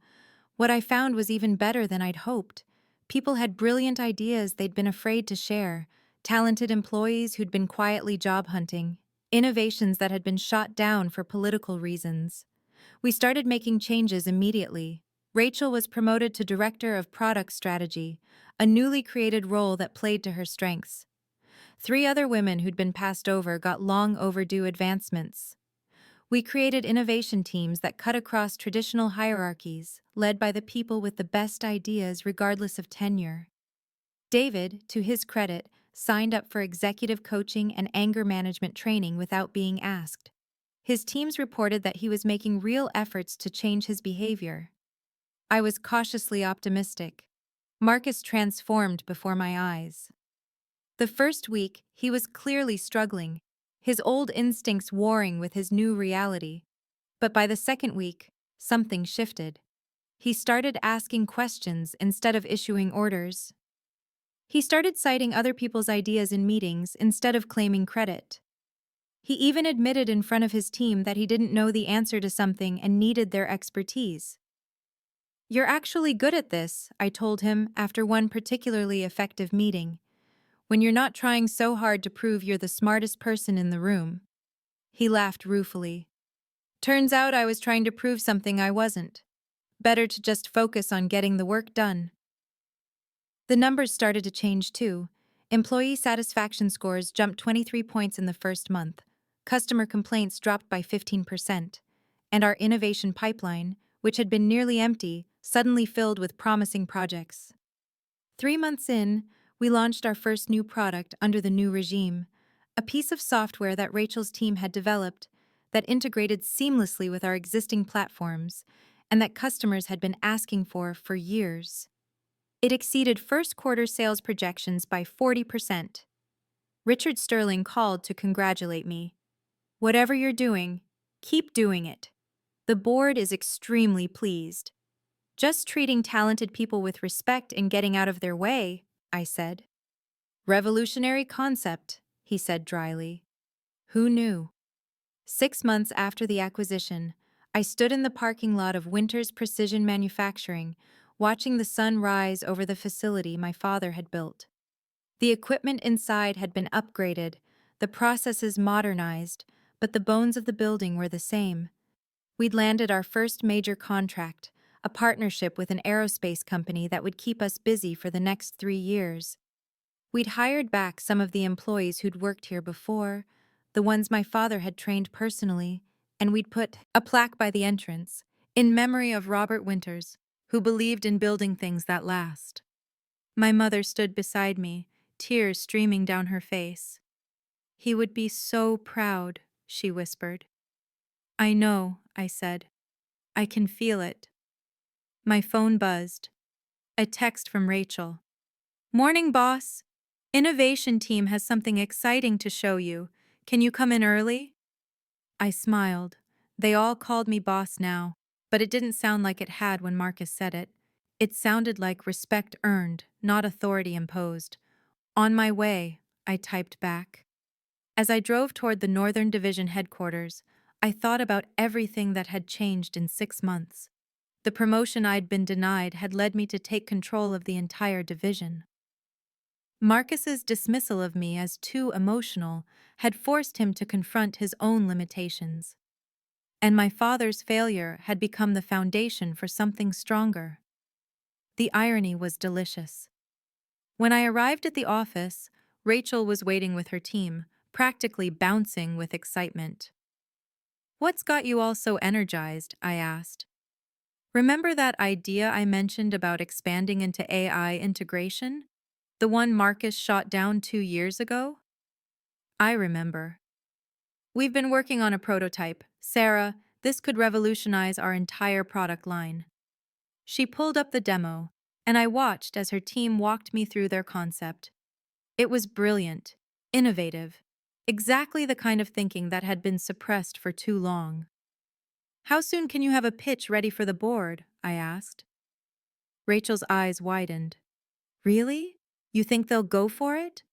What I found was even better than I'd hoped. People had brilliant ideas they'd been afraid to share, talented employees who'd been quietly job hunting, innovations that had been shot down for political reasons. We started making changes immediately. Rachel was promoted to Director of Product Strategy, a newly created role that played to her strengths. 3 other women who'd been passed over got long overdue advancements. We created innovation teams that cut across traditional hierarchies, led by the people with the best ideas regardless of tenure. David, to his credit, signed up for executive coaching and anger management training without being asked. His teams reported that he was making real efforts to change his behavior. I was cautiously optimistic. Marcus transformed before my eyes. The first week, he was clearly struggling, his old instincts warring with his new reality. But by the second week, something shifted. He started asking questions instead of issuing orders. He started citing other people's ideas in meetings instead of claiming credit. He even admitted in front of his team that he didn't know the answer to something and needed their expertise. You're actually good at this, I told him after one particularly effective meeting, when you're not trying so hard to prove you're the smartest person in the room. He laughed ruefully. Turns out I was trying to prove something I wasn't. Better to just focus on getting the work done. The numbers started to change too. Employee satisfaction scores jumped 23 points in the first month. Customer complaints dropped by 15%. And our innovation pipeline, which had been nearly empty, suddenly filled with promising projects. 3 months in, we launched our first new product under the new regime, a piece of software that Rachel's team had developed that integrated seamlessly with our existing platforms and that customers had been asking for years. It exceeded first-quarter sales projections by 40%. Richard Sterling called to congratulate me. Whatever you're doing, keep doing it. The board is extremely pleased. Just treating talented people with respect and getting out of their way, I said. Revolutionary concept, he said dryly. Who knew? 6 months after the acquisition, I stood in the parking lot of Winters Precision Manufacturing, watching the sun rise over the facility my father had built. The equipment inside had been upgraded, the processes modernized, but the bones of the building were the same. We'd landed our first major contract, a partnership with an aerospace company that would keep us busy for the next 3 years. We'd hired back some of the employees who'd worked here before, the ones my father had trained personally, and we'd put a plaque by the entrance, in memory of Robert Winters, who believed in building things that last. My mother stood beside me, tears streaming down her face. He would be so proud, she whispered. I know, I said. I can feel it. My phone buzzed. A text from Rachel. Morning, boss. Innovation team has something exciting to show you. Can you come in early? I smiled. They all called me boss now, but it didn't sound like it had when Marcus said it. It sounded like respect earned, not authority imposed. On my way, I typed back. As I drove toward the Northern Division headquarters, I thought about everything that had changed in 6 months. The promotion I'd been denied had led me to take control of the entire division. Marcus's dismissal of me as too emotional had forced him to confront his own limitations. And my father's failure had become the foundation for something stronger. The irony was delicious. When I arrived at the office, Rachel was waiting with her team, practically bouncing with excitement. "What's got you all so energized?" I asked. "Remember that idea I mentioned about expanding into AI integration? The one Marcus shot down 2 years ago?" "I remember. We've been working on a prototype. Sarah, this could revolutionize our entire product line." She pulled up the demo, and I watched as her team walked me through their concept. It was brilliant, innovative, exactly the kind of thinking that had been suppressed for too long. "How soon can you have a pitch ready for the board?" I asked. Rachel's eyes widened. "Really? You think they'll go for it?"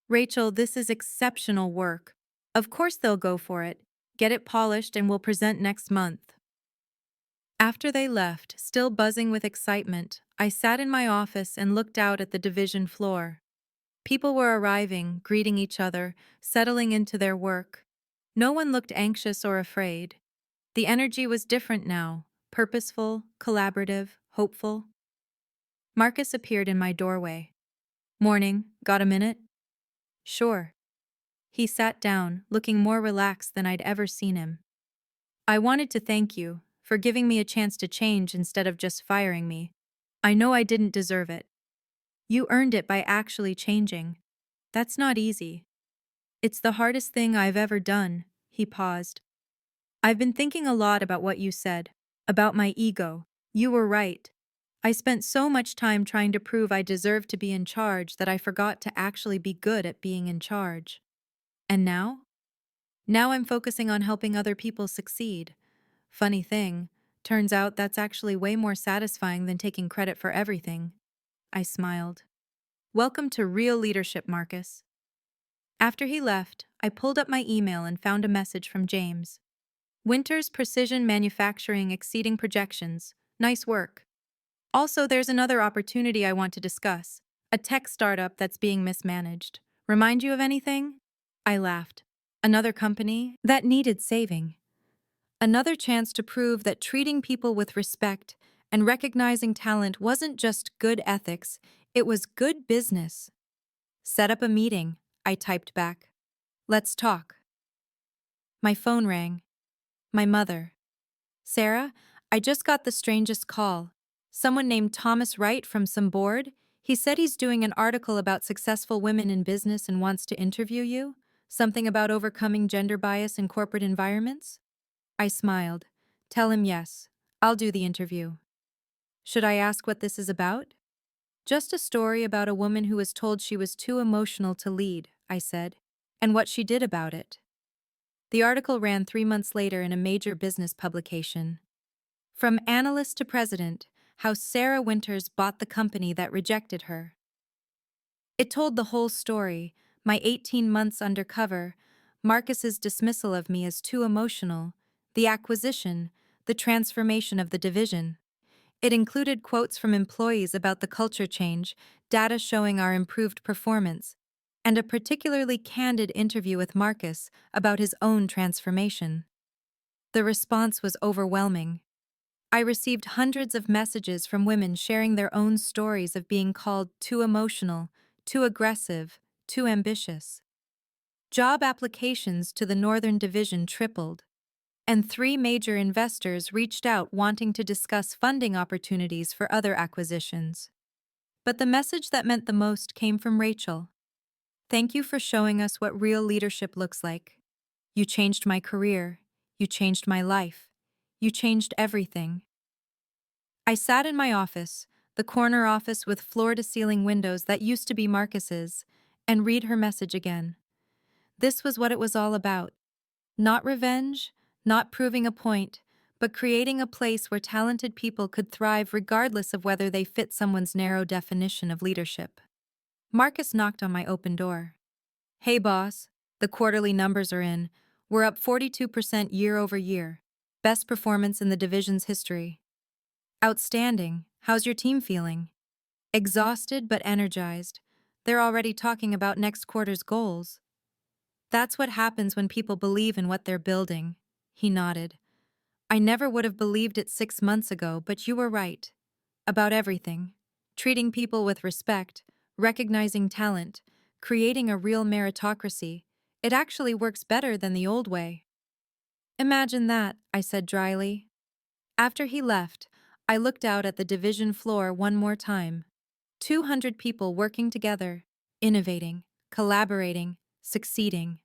"Rachel, this is exceptional work. Of course they'll go for it. Get it polished and we'll present next month." After they left, still buzzing with excitement, I sat in my office and looked out at the division floor. People were arriving, greeting each other, settling into their work. No one looked anxious or afraid. The energy was different now, purposeful, collaborative, hopeful. Marcus appeared in my doorway. "Morning, got a minute?" "Sure." He sat down, looking more relaxed than I'd ever seen him. "I wanted to thank you for giving me a chance to change instead of just firing me. I know I didn't deserve it. You earned it by actually changing. That's not easy." "It's the hardest thing I've ever done." He paused. "I've been thinking a lot about what you said, about my ego. You were right. I spent so much time trying to prove I deserved to be in charge that I forgot to actually be good at being in charge. And now? Now I'm focusing on helping other people succeed. Funny thing, turns out that's actually way more satisfying than taking credit for everything." I smiled. "Welcome to real leadership, Marcus." After he left, I pulled up my email and found a message from James. "Winter's precision manufacturing exceeding projections. Nice work. Also, there's another opportunity I want to discuss. A tech startup that's being mismanaged. Remind you of anything?" I laughed. Another company that needed saving. Another chance to prove that treating people with respect and recognizing talent wasn't just good ethics, it was good business. "Set up a meeting," I typed back. "Let's talk." My phone rang. My mother. "Sarah, I just got the strangest call. Someone named Thomas Wright from some board. He said he's doing an article about successful women in business and wants to interview you. Something about overcoming gender bias in corporate environments?" I smiled. "Tell him yes. I'll do the interview." "Should I ask what this is about?" "Just a story about a woman who was told she was too emotional to lead," I said, "and what she did about it." The article ran 3 months later in a major business publication. "From Analyst to President, How Sarah Winters Bought the Company That Rejected Her." It told the whole story, my 18 months undercover, Marcus's dismissal of me as too emotional, the acquisition, the transformation of the division. It included quotes from employees about the culture change, data showing our improved performance, and a particularly candid interview with Marcus about his own transformation. The response was overwhelming. I received hundreds of messages from women sharing their own stories of being called too emotional, too aggressive, too ambitious. Job applications to the Northern Division tripled, and 3 major investors reached out wanting to discuss funding opportunities for other acquisitions. But the message that meant the most came from Rachel. "Thank you for showing us what real leadership looks like. You changed my career. You changed my life. You changed everything." I sat in my office, the corner office with floor-to-ceiling windows that used to be Marcus's, and read her message again. This was what it was all about. Not revenge, not proving a point, but creating a place where talented people could thrive regardless of whether they fit someone's narrow definition of leadership. Marcus knocked on my open door. "Hey boss, the quarterly numbers are in. We're up 42% year over year. Best performance in the division's history. Outstanding. How's your team feeling? Exhausted but energized. They're already talking about next quarter's goals. That's what happens when people believe in what they're building. He nodded. I never would have believed it 6 months ago, but you were right. About everything. Treating people with respect, recognizing talent, creating a real meritocracy. It actually works better than the old way. Imagine that, I said dryly. After he left, I looked out at the division floor one more time. 200 people working together, innovating, collaborating, succeeding.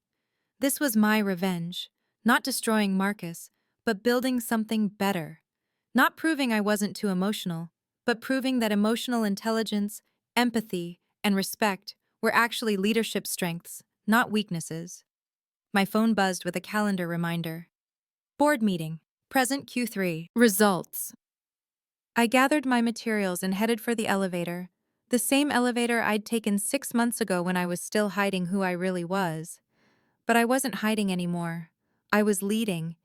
This was my revenge, not destroying Marcus, but building something better. Not proving I wasn't too emotional, but proving that emotional intelligence, empathy, and respect were actually leadership strengths, not weaknesses. My phone buzzed with a calendar reminder. Board meeting, present Q3, results. I gathered my materials and headed for the elevator, the same elevator I'd taken 6 months ago when I was still hiding who I really was. But I wasn't hiding anymore. I was leading,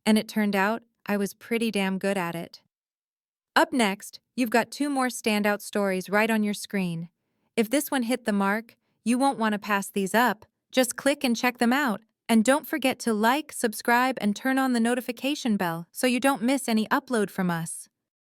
and it turned out I was pretty damn good at it. Up next, you've got 2 more standout stories right on your screen. If this one hit the mark, you won't want to pass these up. Just click and check them out. And don't forget to like, subscribe, and turn on the notification bell so you don't miss any upload from us.